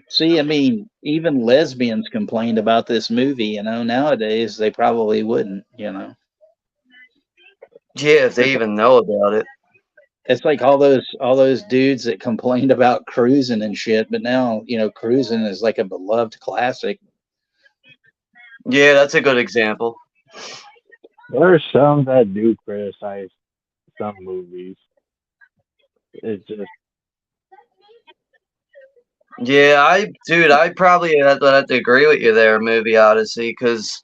See, I mean, even lesbians complained about this movie, nowadays they probably wouldn't, Yeah, if they even know about it. It's like all those dudes that complained about cruising and shit, but now, cruising is like a beloved classic. Yeah, that's a good example. There are some that do criticize some movies. It's just Yeah, I probably have to agree with you there, Movie Odyssey, because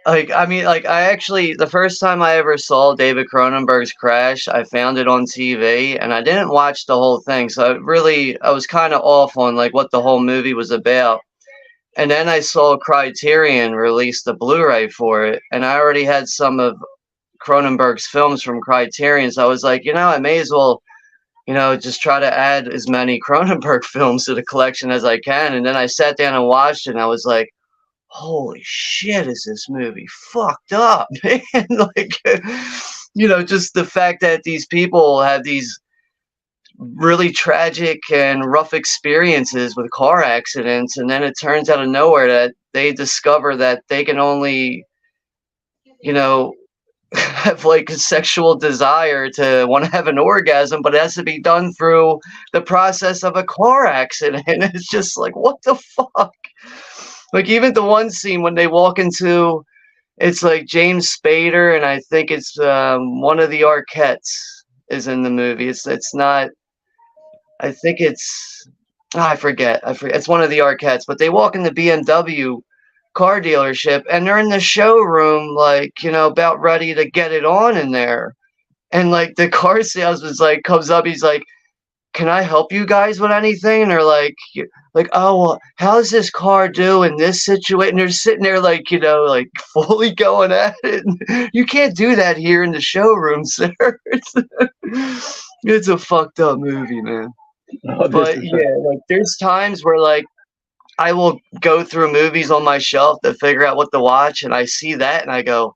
Like, I mean, like, I actually, the first time I ever saw David Cronenberg's Crash, I found it on TV, and I didn't watch the whole thing, so I was kind of off on, like, what the whole movie was about. And then I saw Criterion release the Blu-ray for it, and I already had some of Cronenberg's films from Criterion, so I was like, I may as well, just try to add as many Cronenberg films to the collection as I can. And then I sat down and watched it, and I was like, holy shit, is this movie fucked up, man? Like, just the fact that these people have these really tragic and rough experiences with car accidents, and then it turns out of nowhere that they discover that they can only, have like a sexual desire to want to have an orgasm, but it has to be done through the process of a car accident. It's just like, what the fuck? Like, even the one scene when they walk into, it's like James Spader, and I think it's one of the Arquettes is in the movie. It's not. I think it's. I forget. It's one of the Arquettes, but they walk in the BMW car dealership, and they're in the showroom, like, about ready to get it on in there, and like the car salesman's like comes up, he's like, can I help you guys with anything? And they're like, oh, well, how's this car do in this situation? And they're sitting there like, like fully going at it. You can't do that here in the showroom, sir. It's a fucked up movie, man. Oh, But yeah, like there's times where like I will go through movies on my shelf to figure out what to watch, and I see that and I go,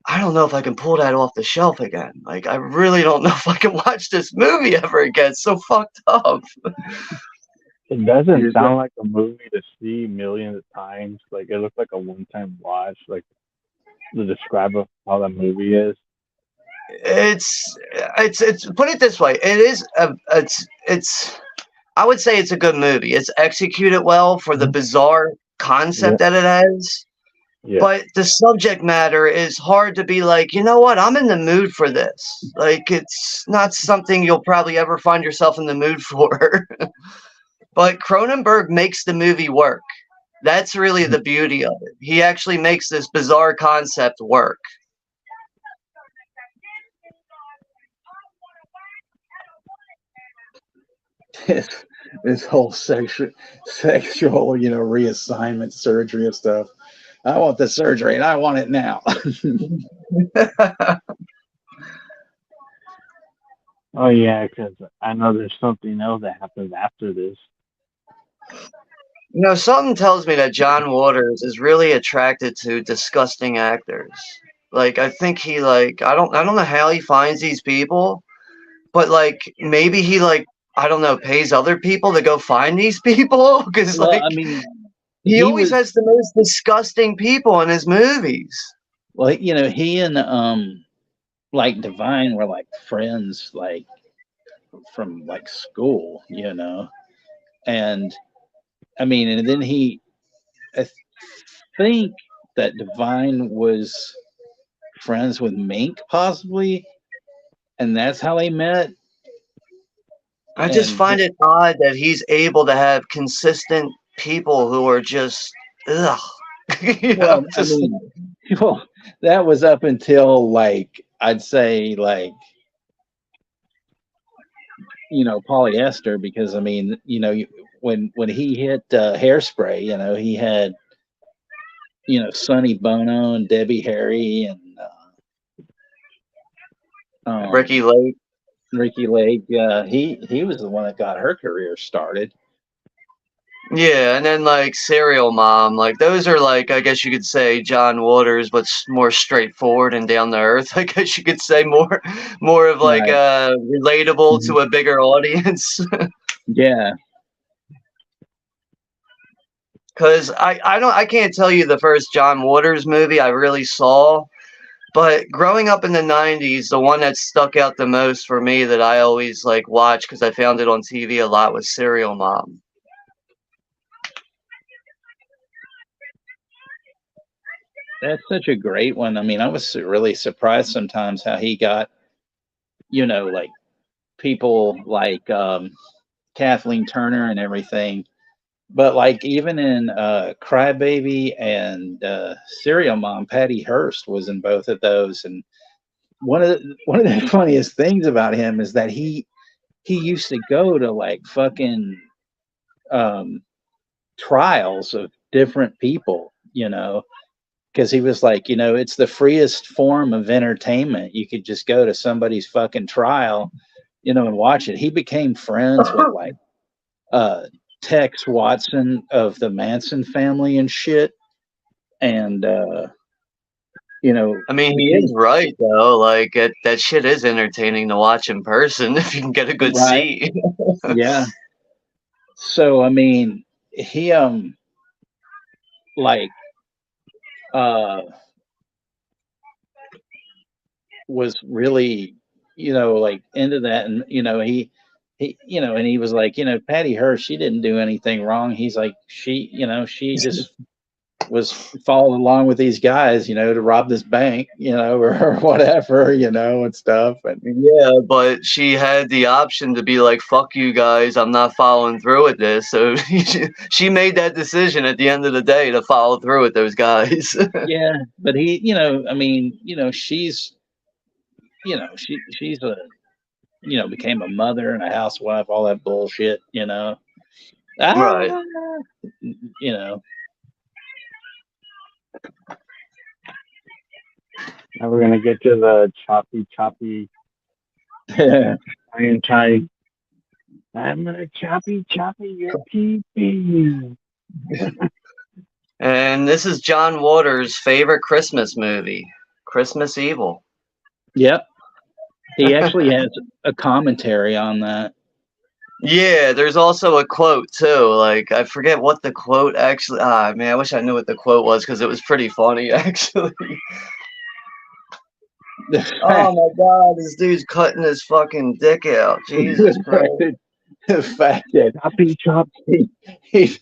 I don't know if I can pull that off the shelf again. Like, I really don't know if I can watch this movie ever again. It's so fucked up. It doesn't sound like a movie to see millions of times. Like, it looks like a one-time watch. Like, to describe how that movie is. It's put it this way. It is I would say it's a good movie. It's executed well for the bizarre concept that it has. Yeah. But the subject matter is hard to be like, you know what, I'm in the mood for this. Like, it's not something you'll probably ever find yourself in the mood for. But Cronenberg makes the movie work. That's really the beauty of it. He actually makes this bizarre concept work. This whole sexual, reassignment surgery and stuff. I want the surgery and I want it now. Oh yeah, because I know there's something else that happens after this. Something tells me that John Waters is really attracted to disgusting actors. Like, I think he like I don't know how he finds these people, but like maybe he like I don't know, pays other people to go find these people, because like, I mean, he always has the most disgusting people in his movies. Well, he and like Divine were like friends, like from like school, and I mean, and then I think that Divine was friends with Mink, possibly, and that's how they met. I just find it odd that he's able to have consistent people who are just ugh. Well, that was up until like I'd say like polyester, because I mean when he hit Hairspray, he had Sonny Bono and Debbie Harry and Ricky Lake. Ricky Lake, he was the one that got her career started. Yeah, and then like Serial Mom, like those are like, I guess you could say John Waters, but more straightforward and down to earth. I guess you could say more of like relatable to a bigger audience. Yeah. Because I can't tell you the first John Waters movie I really saw. But growing up in the 90s, the one that stuck out the most for me that I always like watched because I found it on TV a lot was Serial Mom. That's such a great one. I mean, I was really surprised sometimes how he got, like people like Kathleen Turner and everything, But like even in Crybaby and Serial Mom, Patty Hearst was in both of those. And one of the funniest things about him is that he used to go to like fucking um, trials of different people, because he was like, it's the freest form of entertainment. You could just go to somebody's fucking trial, and watch it. He became friends with like uh, Tex Watson of the Manson family and shit, and I mean, he is became right though. Like that shit is entertaining to watch in person if you can get a good right. seat. Yeah. So I mean, he like uh was really like into that, and he and he was like, Patty Hearst, she didn't do anything wrong. He's like, she just was following along with these guys, to rob this bank, or whatever, and stuff. And Yeah, but she had the option to be like, "Fuck you guys, I'm not following through with this." So she made that decision at the end of the day to follow through with those guys. yeah, but he, I mean, she's, she's a, became a mother and a housewife, all that bullshit, Right. ah, you know, Now we're gonna get to the choppy iron tie. I'm gonna choppy your pee. And this is John Waters' favorite Christmas movie, Christmas Evil. Yep. He actually has a commentary on that. Yeah, there's also a quote too. Like I forget what the quote actually. Ah, man, I wish I knew what the quote was because it was pretty funny actually. Oh my god, this dude's cutting his fucking dick out. Jesus Christ. The fact that he's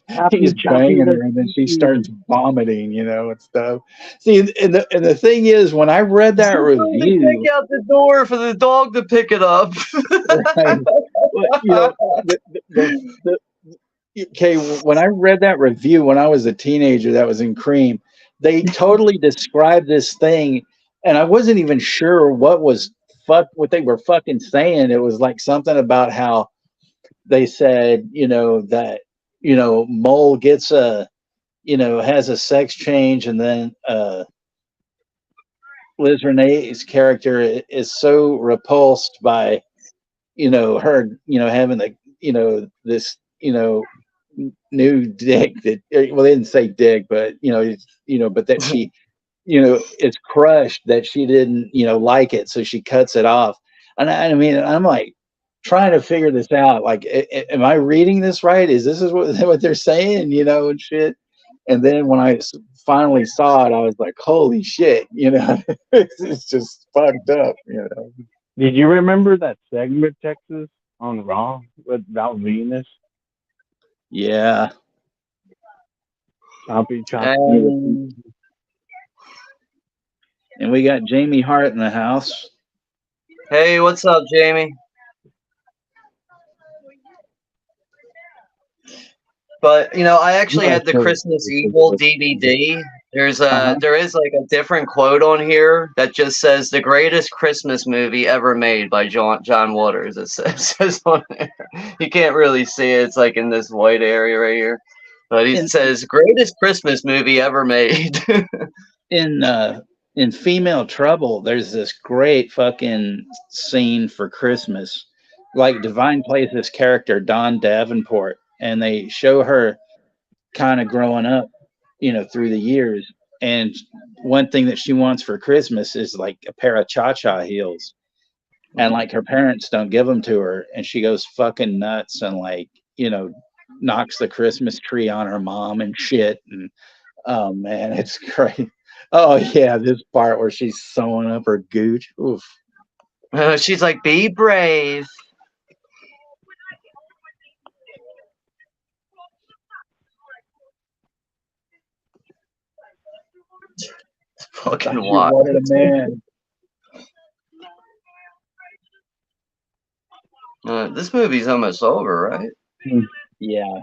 banging her and then she starts vomiting, and stuff. See, and the thing is, when I read that Throwing the review, dick out the door for the dog to pick it up. right, well, okay, when I read that review when I was a teenager, that was in Cream, they totally described this thing, and I wasn't even sure what they were fucking saying. It was like something about how they said, that, Mole gets has a sex change, and then Liz Renee's character is so repulsed by, her, having the, this, new dick that, well, they didn't say dick, but, but that she, is crushed that she didn't, like it. So she cuts it off. And I mean, I'm like, trying to figure this out. Like, am I reading this right? Is what they're saying? And shit. And then when I finally saw it, I was like, holy shit! It's just fucked up. Did you remember that segment, Texas, on Raw with Val Venus? Yeah. Choppy. And we got Jamie Hart in the house. Hey, what's up, Jamie? But I actually had the Christmas Evil DVD. There is like a different quote on here that just says the greatest Christmas movie ever made by John Waters. It says on there. You can't really see it. It's like in this white area right here. But he says greatest Christmas movie ever made. In Female Trouble, there's this great fucking scene for Christmas. Like Divine plays this character, Dawn Davenport, and they show her kind of growing up, through the years. And one thing that she wants for Christmas is like a pair of cha-cha heels. And like her parents don't give them to her, and she goes fucking nuts and like, knocks the Christmas tree on her mom and shit. And oh man, it's great. Oh yeah, this part where she's sewing up her gooch. Oof. She's like, be brave. It's fucking wild. What a man. This movie's almost over, right? Yeah.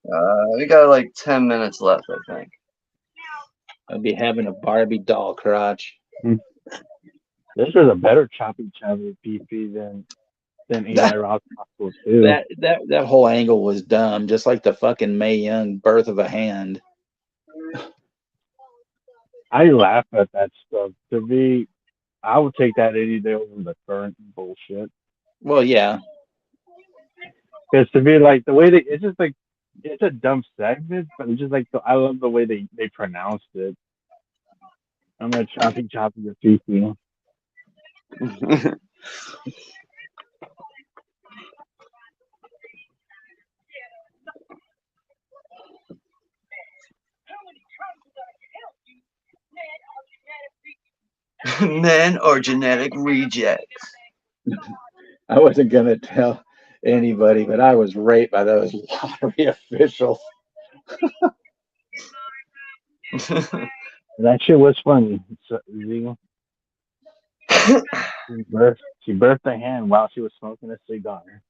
We got like 10 minutes left, I think. I'll be having a Barbie doll crotch. This was a better choppy PP than Eli Roth's Hospital 2. That whole angle was dumb, just like the fucking Mae Young birth of a hand. I laugh at that stuff. I would take that any day over the current bullshit. Well, yeah. Because to be like the way it's just like it's a dumb segment, but it's just like I love the way they pronounced it. I'm gonna choppy your PP. Men are genetic rejects. I wasn't gonna tell anybody, but I was raped by those lottery officials. That shit was funny. So, she birthed a hand while she was smoking a cigar.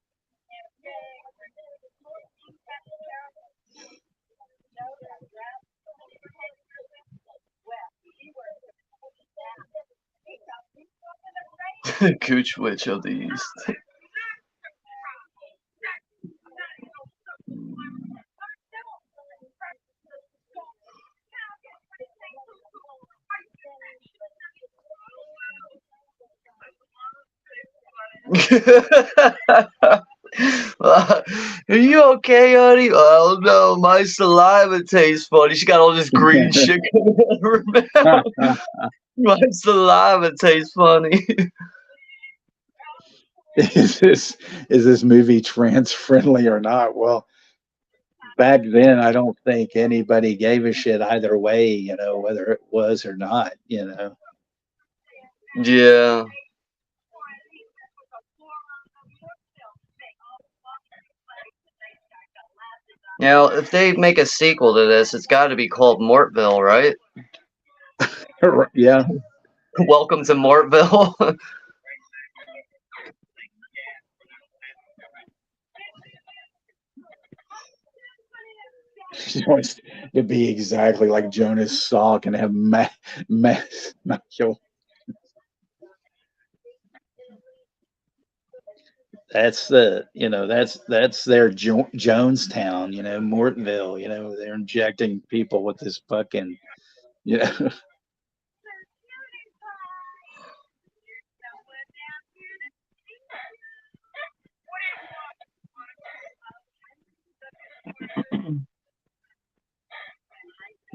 Gooch Witch of the East. Are you okay, honey? Oh no, my saliva tastes funny. She got all this green shit coming out of her mouth. My saliva tastes funny. Is this movie trans friendly or not? Well, back then I don't think anybody gave a shit either way, whether it was or not, Yeah. Now, if they make a sequel to this, it's got to be called Mortville, right? Yeah. Welcome to Mortville. She wants to be exactly like Jonas Salk and have That's that's their Jonestown, Mortville, they're injecting people with this fucking,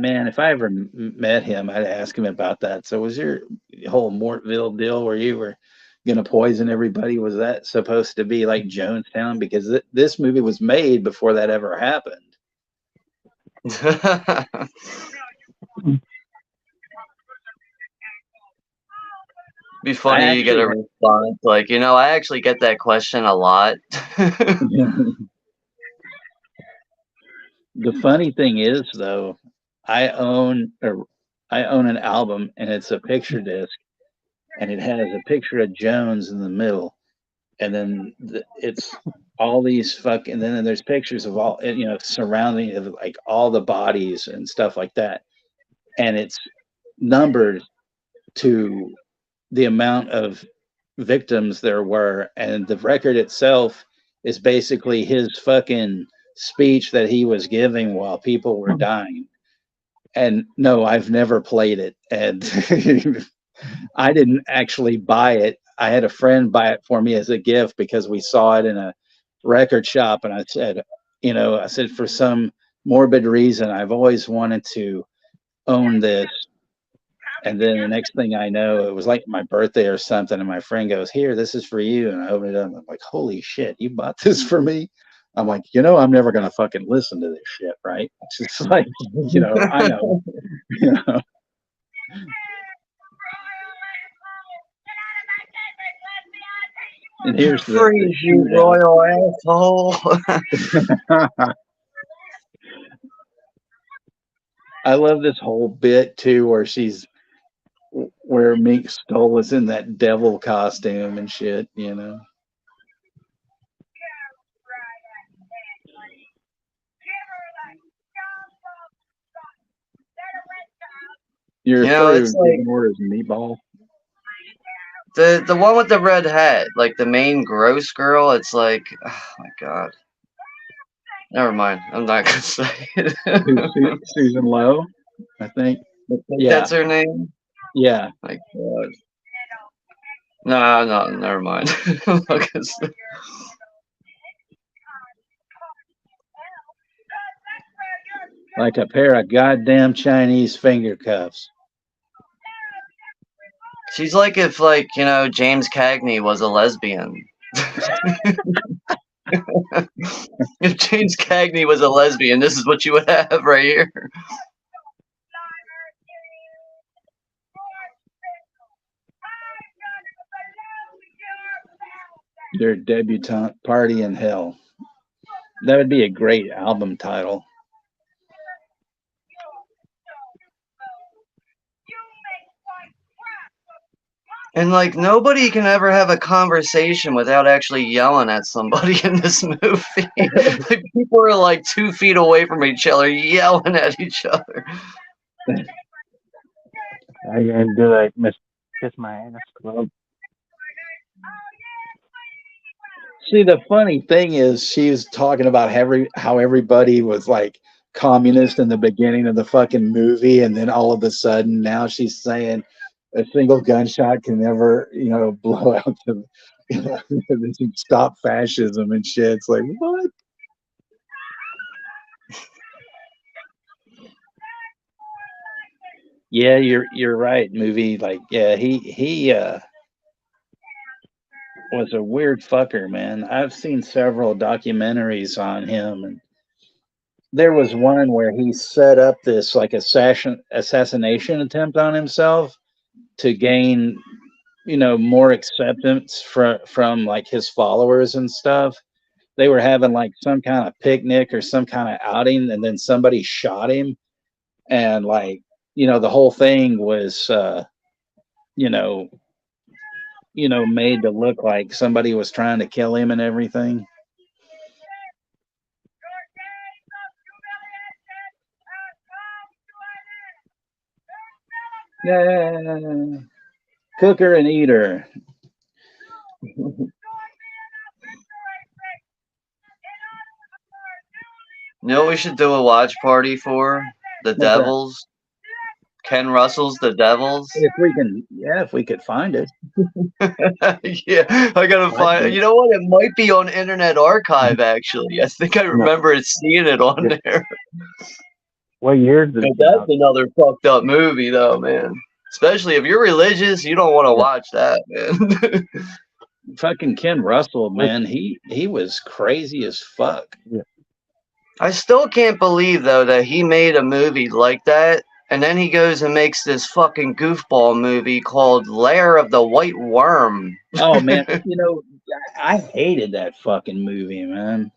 Man, if I ever met him, I'd ask him about that. So, was your whole Mortville deal where you were going to poison everybody? Was that supposed to be like Jonestown? Because this movie was made before that ever happened. Be funny you get a response like, I actually get that question a lot. The funny thing is, though, I own an album, and it's a picture disc, and it has a picture of Jones in the middle, and then it's all these and then there's pictures of all surrounding of like all the bodies and stuff like that, and it's numbered to the amount of victims there were, and the record itself is basically his fucking speech that he was giving while people were dying. And no, I've never played it, and I didn't actually buy it. I had a friend buy it for me as a gift because we saw it in a record shop, and I said, for some morbid reason, I've always wanted to own this. And then the next thing I know, it was like my birthday or something, and my friend goes, "Here, this is for you." And I opened it up, and I'm like, "Holy shit, you bought this for me?" I'm like, I'm never gonna fucking listen to this shit, right? It's just like, I know, And here's the you royal asshole. I love this whole bit too, where Mink Stoll is in that devil costume and shit, Your You know, story it's of like giving orders meatball. the one with the red hat, like the main gross girl. It's like, oh my god. Never mind. I'm not gonna say it. Susan Lowe, I think. I think Yeah, that's her name. yeah. My god. No, never mind. I'm not gonna say- Like a pair of goddamn Chinese finger cuffs. She's like if, like, you know, James Cagney was a lesbian. If James Cagney was a lesbian, this is what you would have right here. Their debutante party in hell. That would be a great album title. And like nobody can ever have a conversation without actually yelling at somebody in this movie. Like people are like 2 feet away from each other, yelling at each other. I can do like Kiss My Ass Club. See, the funny thing is, she was talking about how everybody was like communist in the beginning of the fucking movie, and then all of a sudden now she's saying a single gunshot can never, blow out the, stop fascism and shit. It's like, what? Yeah, you're right. Movie, like, yeah, he was a weird fucker, man. I've seen several documentaries on him, and there was one where he set up this like assassination attempt on himself to gain, more acceptance from like his followers and stuff. They were having like some kind of picnic or some kind of outing, and then somebody shot him, and like, the whole thing was, you know, made to look like somebody was trying to kill him and everything. Yeah, cooker and eater. You know what we should do a watch party for? The What's that? Devils. Ken Russell's The Devils. If we could find it. Yeah, I gotta find. You know what? It might be on Internet Archive. Actually, I think I remember seeing it on there. What year did it come That's out? another fucked up movie, though, man. Especially if you're religious, you don't want to watch that, man. Fucking Ken Russell, man, he was crazy as fuck. Yeah. I still can't believe though that he made a movie like that, and then he goes and makes this fucking goofball movie called Lair of the White Worm. Oh man, I hated that fucking movie, man.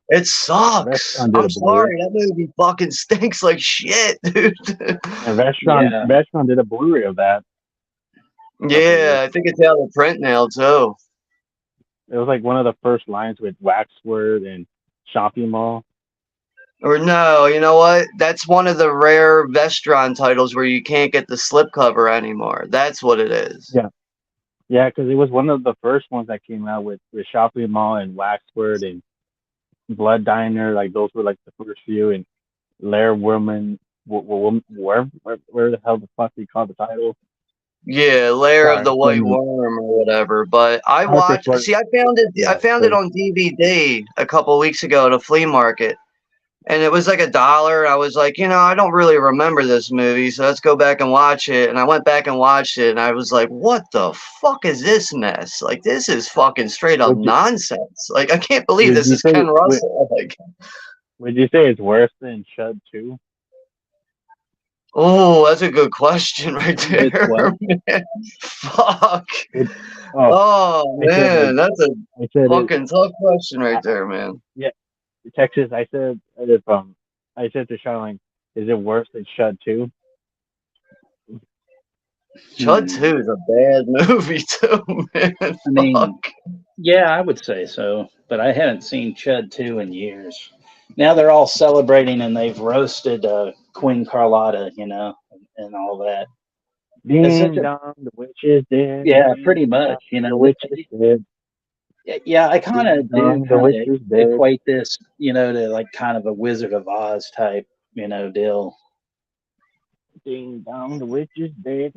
It sucks. I'm sorry, that movie fucking stinks like shit, dude. And Vestron did a Blu-ray of that. Yeah, I think it's out of print now too. It was like one of the first lines with Waxworth and Shopping Mall. Or no, you know what? That's one of the rare Vestron titles where you can't get the slipcover anymore. That's what it is. Yeah. Yeah, because it was one of the first ones that came out with Shopping Mall and Waxworth and Blood Diner. Like those were like the first few. And Lair Woman, where the hell the fuck do you call the title? Yeah, Lair of the White Worm or whatever. But I watched. See, I found it. I found it on DVD a couple weeks ago at a flea market, and it was like $1. I was like, I don't really remember this movie, so let's go back and watch it. And I went back and watched it, and I was like, what the fuck is this mess? Like, this is fucking straight up nonsense. Like, I can't believe this is Ken Russell. Would you say it's worse than Chud 2? Oh, that's a good question right there. Man. Fuck. Man, that's a fucking tough question right there, man. Yeah, Texas. I said to Sean, is it worse than Chud 2? Chud 2 is a bad movie too, man. I mean, yeah, I would say so, but I haven't seen Chud 2 in years. Now they're all celebrating and they've roasted Queen Carlotta, and all that. It's such Ding a dong, the witch is dead. yeah, Ding pretty dong, much. You the know, witch is dead. yeah, I kind Ding of do dong, the kind witch of is dead. equate this, to like kind of a Wizard of Oz type, deal. Ding dong, the witch is dead.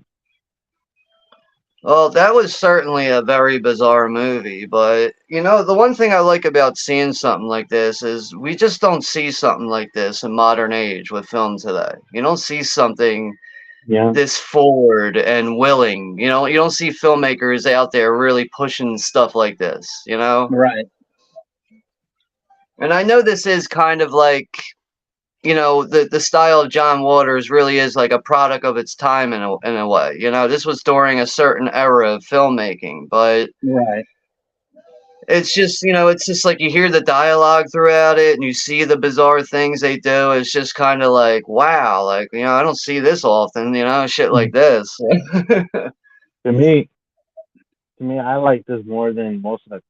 Well, that was certainly a very bizarre movie, but the one thing I like about seeing something like this is we just don't see something like this in modern age with film today. You don't see something Yeah. this forward and willing. You don't see filmmakers out there really pushing stuff like this, Right. And I know this is kind of like, the style of John Waters really is like a product of its time in a way. This was during a certain era of filmmaking, but Right. it's just like you hear the dialogue throughout it and you see the bizarre things they do. It's just kind of like, wow, like, I don't see this often, shit like this. To me, I like this more than most of the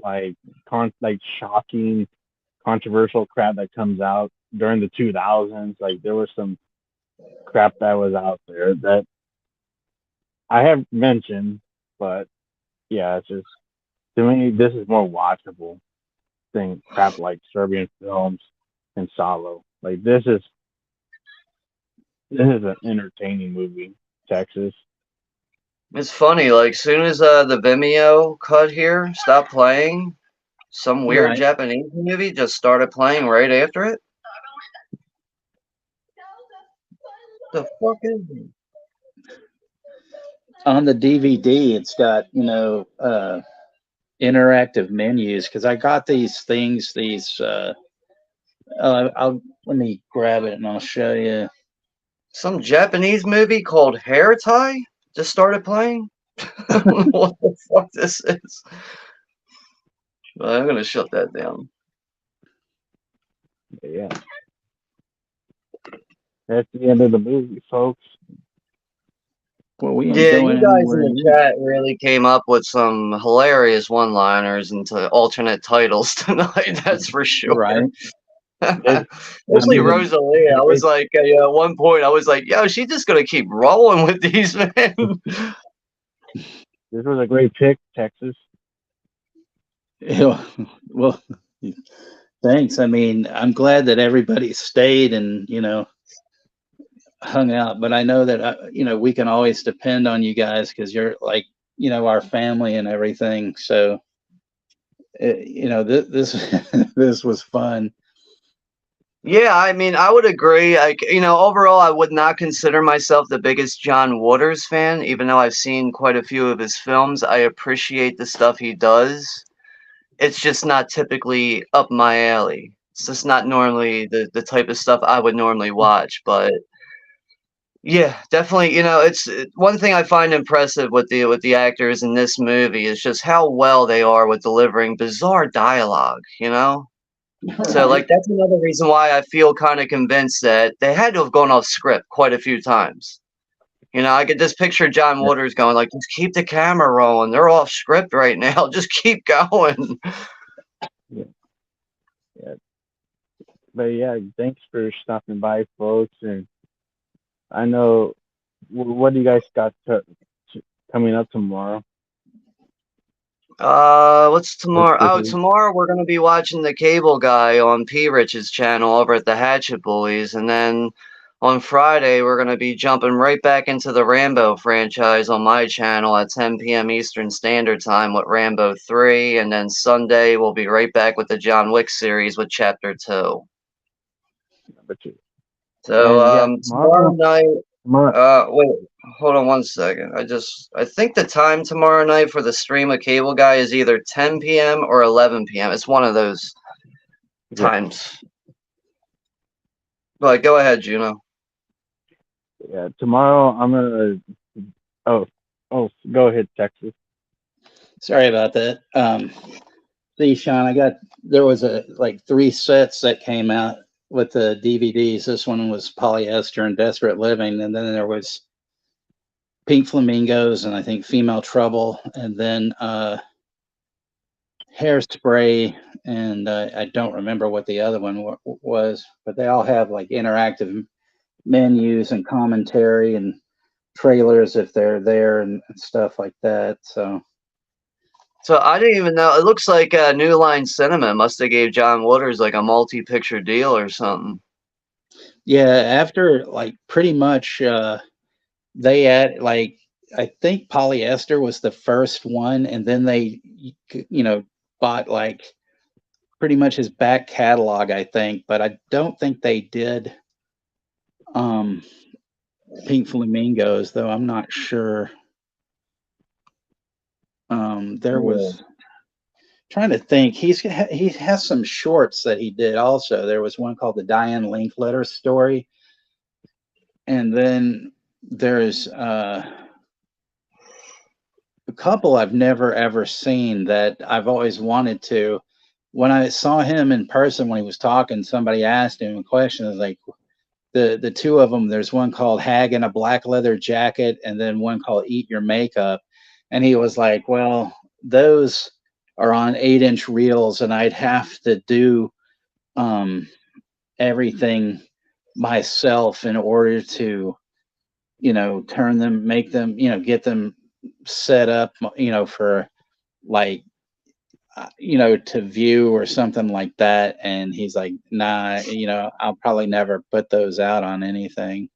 like shocking, controversial crap that comes out during the 2000s. Like there was some crap that was out there that I have mentioned, but yeah, it's just to me this is more watchable than crap like Serbian films and Solo. Like this is an entertaining movie, Texas. It's funny, like soon as the Vimeo cut here stopped playing, some weird Right. Japanese movie just started playing right after it. The fuck is it? On the DVD, it's got, interactive menus because I got these things, I'll let me grab it and I'll show you. Some Japanese movie called Hair Tie just started playing. I don't know what the fuck this is. But I'm gonna shut that down. Yeah. That's the end of the movie, folks. Well, we ain't Yeah, going you guys in anywhere the yet. chat really came up with some hilarious one-liners into alternate titles tonight. That's for sure. Right. Especially even- Rosalie. I was like, at one point, I was like, yo, she's just gonna keep rolling with these, man. This was a great pick, Texas. Yeah, well, thanks. I mean, I'm glad that everybody stayed and, hung out, but I know that, we can always depend on you guys because you're like, our family and everything. So, this, this was fun. Yeah, I mean, I would agree. Like, overall, I would not consider myself the biggest John Waters fan, even though I've seen quite a few of his films. I appreciate the stuff he does. It's just not typically up my alley. It's just not normally the type of stuff I would normally watch. But yeah, definitely, it's one thing I find impressive with the actors in this movie is just how well they are with delivering bizarre dialogue, So, like, that's another reason why I feel kind of convinced that they had to have gone off script quite a few times. I could just picture John Waters going, like, just keep the camera rolling. They're off script right now. Just keep going. Yeah. But yeah, thanks for stopping by, folks. And I know, what do you guys got coming up tomorrow? What's tomorrow? Oh, tomorrow we're gonna be watching The Cable Guy on P. Rich's channel over at the Hatchet Boys, and then on Friday we're gonna be jumping right back into the Rambo franchise on my channel at 10 p.m. Eastern Standard Time with Rambo 3, and then Sunday we'll be right back with the John Wick series with Chapter 2. So tomorrow night. Wait, hold on one second. I think the time tomorrow night for the stream of Cable Guy is either 10 p.m. or 11 p.m. It's one of those times. But go ahead, Juno. Yeah, tomorrow I'm gonna. Oh, go ahead, Texas. Sorry about that. See, Sean, there was like 3 sets that came out with the DVDs. This one was Polyester and Desperate Living, and then there was Pink Flamingos and I think Female Trouble, and then Hairspray, and I don't remember what the other one was, but they all have like interactive menus and commentary and trailers if they're there and stuff like that. So I didn't even know. It looks like New Line Cinema must have gave John Waters like a multi-picture deal or something. yeah, after like pretty much they had like I think Polyester was the first one, and then they bought like pretty much his back catalog, I think, but I don't think they did Pink Flamingos, though I'm not sure. There was trying to think. He has some shorts that he did also. There was one called the Diane Linkletter Story, and then there's a couple I've never ever seen that I've always wanted to. When I saw him in person when he was talking, somebody asked him a question. I was like, the two of them. There's one called Hag in a Black Leather Jacket, and then one called Eat Your Makeup. And he was like, well, those are on 8-inch reels, and I'd have to do everything myself in order to, turn them, make them, get them set up, for like, to view or something like that. And he's like, nah, I'll probably never put those out on anything.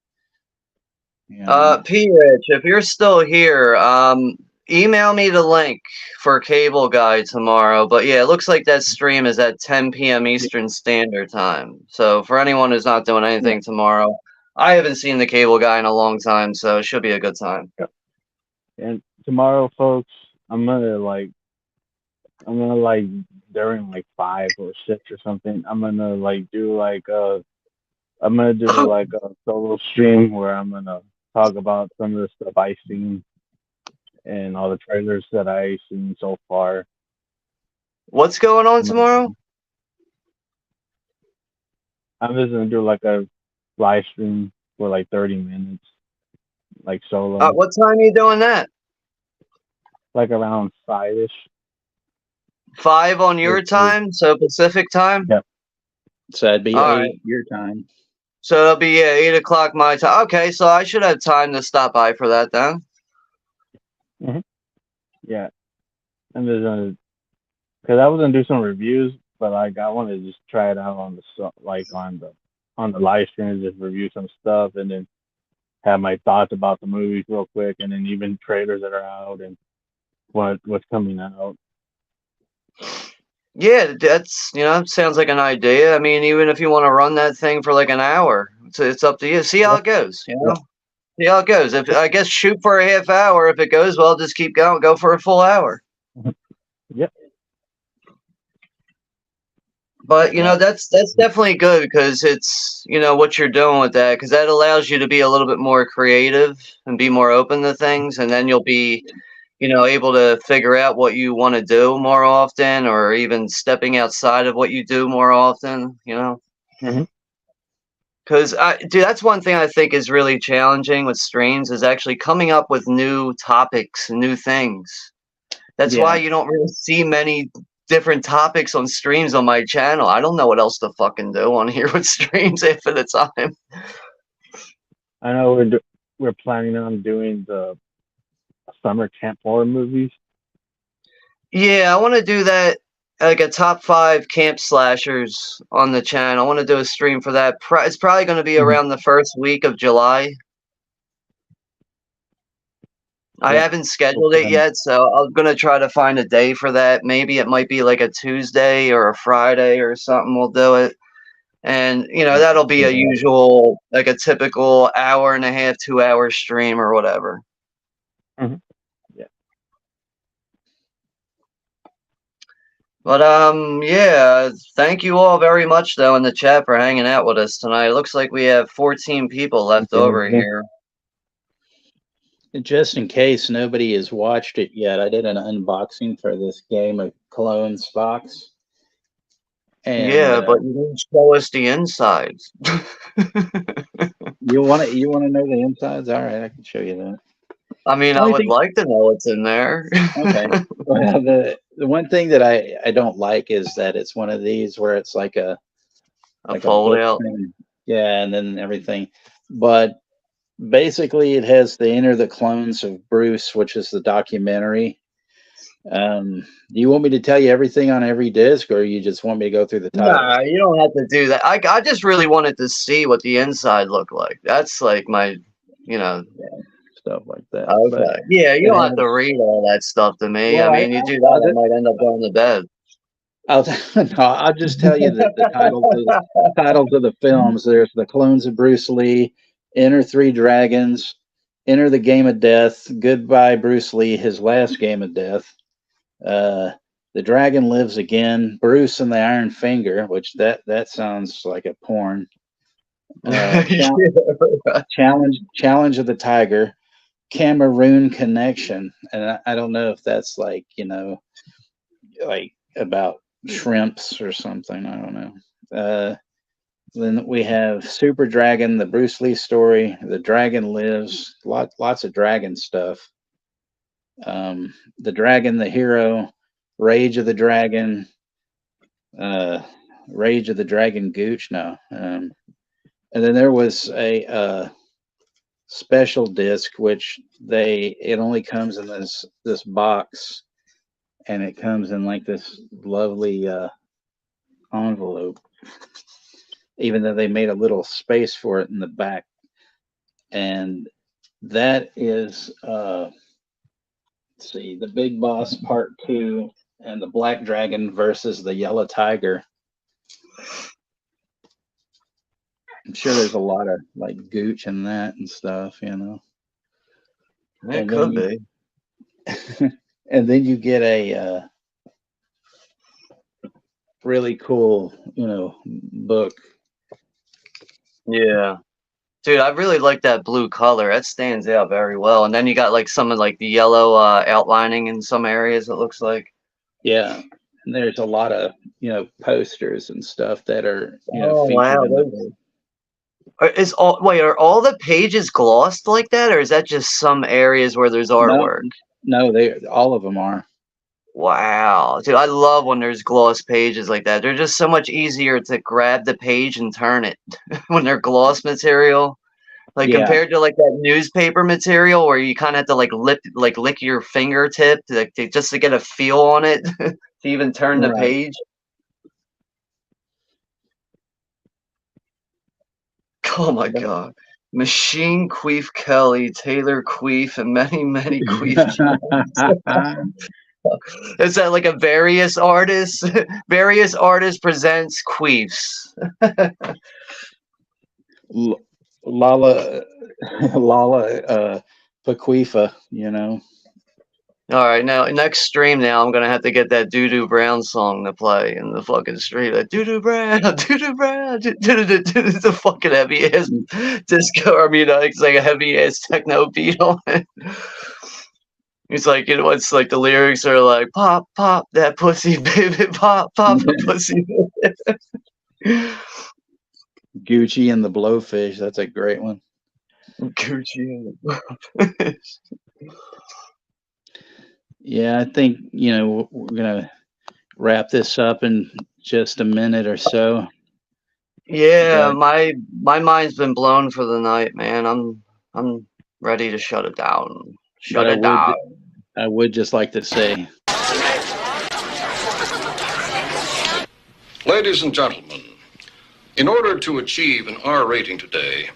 P. Rich, if you're still here, email me the link for Cable Guy tomorrow. But yeah, it looks like that stream is at 10 p.m. Eastern Standard Time. So for anyone who's not doing anything tomorrow, I haven't seen the Cable Guy in a long time, so it should be a good time. And tomorrow, folks, I'm gonna during like 5 or 6 or something, I'm gonna do like a solo stream where I'm gonna talk about some of the stuff I've seen and all the trailers that I've seen so far. What's going on tomorrow? I'm just gonna do like a live stream for like 30 minutes, like solo. What time are you doing that? Like around 5-ish. 5 on your time, so Pacific time? Yeah. So that'd be all 8 right. your time. So it'll be 8 o'clock my time. Okay, so I should have time to stop by for that then. Mm-hmm. Yeah. I'm just gonna, because I was gonna do some reviews, but like I want to just try it out on the live stream, just review some stuff, and then have my thoughts about the movies real quick, and then even trailers that are out and what's coming out. Yeah, that's sounds like an idea. I mean, even if you want to run that thing for like an hour, it's up to you. See how it goes. See how it goes. If I guess shoot for a half hour. If it goes well, just keep going. Go for a full hour. Yep. But that's definitely good because it's what you're doing with that, because that allows you to be a little bit more creative and be more open to things, and then you'll be able to figure out what you want to do more often, or even stepping outside of what you do more often, Mm-hmm. Because that's one thing I think is really challenging with streams, is actually coming up with new topics and new things. That's why you don't really see many different topics on streams on my channel. I don't know what else to fucking do on here with streams half of the time. I know we're planning on doing the summer camp horror movies. Yeah, I want to do that, like a top 5 camp slashers on the channel. I want to do a stream for that. It's probably going to be around the first week of July. I haven't scheduled it yet, so I'm going to try to find a day for that. Maybe it might be like a Tuesday or a Friday or something. We'll do it. And, that'll be a usual, like a typical hour and a half, 2-hour stream or whatever. Mm-hmm. Yeah. But, yeah, thank you all very much, though, in the chat for hanging out with us tonight. It looks like we have 14 people left over here. Just in case nobody has watched it yet, I did an unboxing for this game of Clones box. And, yeah, but you didn't show us the insides. You want to know the insides? All right, I can show you that. I mean, I would like to know what's in there. Okay. Well, the one thing that I don't like is that it's one of these where it's like a fold out. Yeah, and then everything. but basically it has the Enter the Clones of Bruce, which is the documentary. Do you want me to tell you everything on every disc, or you just want me to go through the titles? Nah, you don't have to do that. I just really wanted to see what the inside looked like. That's like my, stuff like that. Okay. But Yeah, you it don't have to has- read all that stuff to me. well, I mean, you do I'll that, I might end up going to bed. no, I'll just tell you the titles of the films. There's The Clones of Bruce Lee, Enter Three Dragons, Enter the Game of Death, Goodbye Bruce Lee, His Last Game of Death, The Dragon Lives Again, Bruce and the Iron Finger, which that sounds like a porn. Challenge of the Tiger, Cameroon Connection, and I don't know if that's like like about shrimps or something. I don't know. Then we have Super Dragon, the Bruce Lee story, The Dragon Lives, lots of dragon stuff. The Dragon, the Hero, Rage of the Dragon, Rage of the Dragon Gooch. No. And then there was a special disc, which it only comes in this box, and it comes in like this lovely envelope, even though they made a little space for it in the back. And that is let's see, The Big Boss Part 2 and the Black Dragon versus the Yellow Tiger. I'm sure there's a lot of like gooch in that and stuff, It and could then be. and then you get a really cool, book. Yeah. Dude, I really like that blue color. That stands out very well. And then you got like some of like the yellow outlining in some areas, it looks like. Yeah. And there's a lot of, posters and stuff that are, Oh, featured wow. in the book. Are all the pages glossed like that, or is that just some areas where there's artwork? No, all of them are. Wow, dude, I love when there's gloss pages like that. They're just so much easier to grab the page and turn it when they're gloss material. Like Yeah. compared to like that newspaper material where you kind of have to lick your fingertip just to get a feel on it to even turn the Right. page. Oh my God. Machine Queef Kelly, Taylor Queef, and many, many Queef Johns. Is that like a various artists? Various artists presents Queefs. Lala Paquifa, All right, now next stream now I'm gonna have to get that Doo Doo Brown song to play in the fucking stream. Like Doo Doo Brown, Doo Doo Brown, it's a fucking heavy ass disco. I mean, it's like a heavy ass techno beat on it. It's like it's like the lyrics are like pop pop that pussy baby, pop pop the pussy. Gucci and the Blowfish. That's a great one. Gucci and the Blowfish. Yeah, I think, we're going to wrap this up in just a minute or so. Yeah, But my mind's been blown for the night, man. I'm ready to shut it down. Shut it down. I would just like to say, Ladies and gentlemen, in order to achieve an R rating today,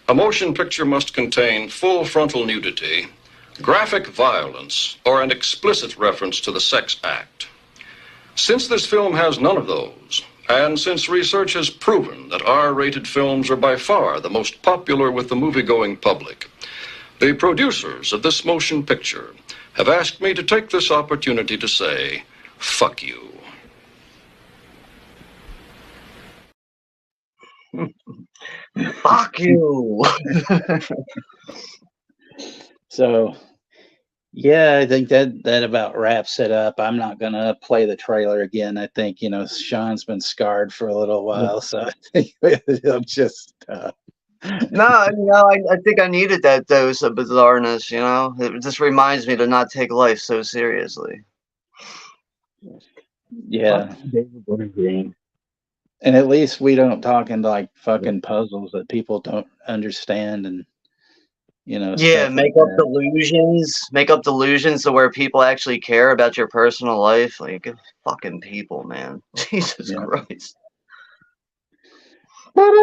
a motion picture must contain full frontal nudity, graphic violence, or an explicit reference to the sex act. Since this film has none of those, and since research has proven that R-rated films are by far the most popular with the movie-going public, the producers of this motion picture have asked me to take this opportunity to say, fuck you. Fuck you. So, yeah, I think that about wraps it up. I'm not going to play the trailer again. I think, Sean's been scarred for a little while, so I think he'll just... No, I think I needed that dose of bizarreness, It just reminds me to not take life so seriously. Yeah. David Gordon Green. And at least we don't talk into like fucking puzzles that people don't understand, and Yeah, stuff like make up that. delusions. Make up delusions to where people actually care about your personal life. Like, good fucking people, man. Jesus Yeah. Christ. So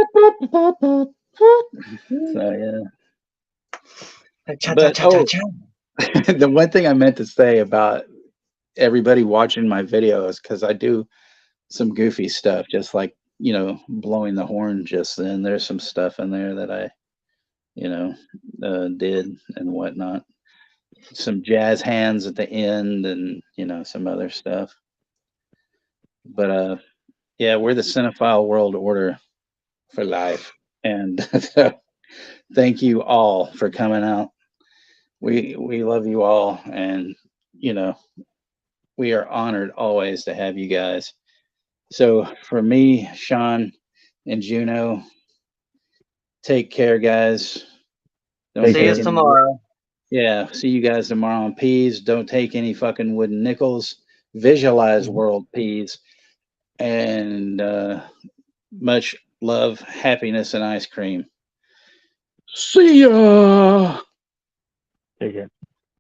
yeah. But the one thing I meant to say about everybody watching my videos, because I do some goofy stuff, just like blowing the horn just then. There's some stuff in there that I did and whatnot. Some jazz hands at the end, and some other stuff. But yeah, we're the Cinephile World Order for life, and so thank you all for coming out. We love you all, and we are honored always to have you guys. So for me, Sean, and Juno, take care, guys. Don't See you take any. tomorrow. Yeah, see you guys tomorrow on peas. Don't take any fucking wooden nickels. Visualize world peas, and much love, happiness, and ice cream. See ya. Take care.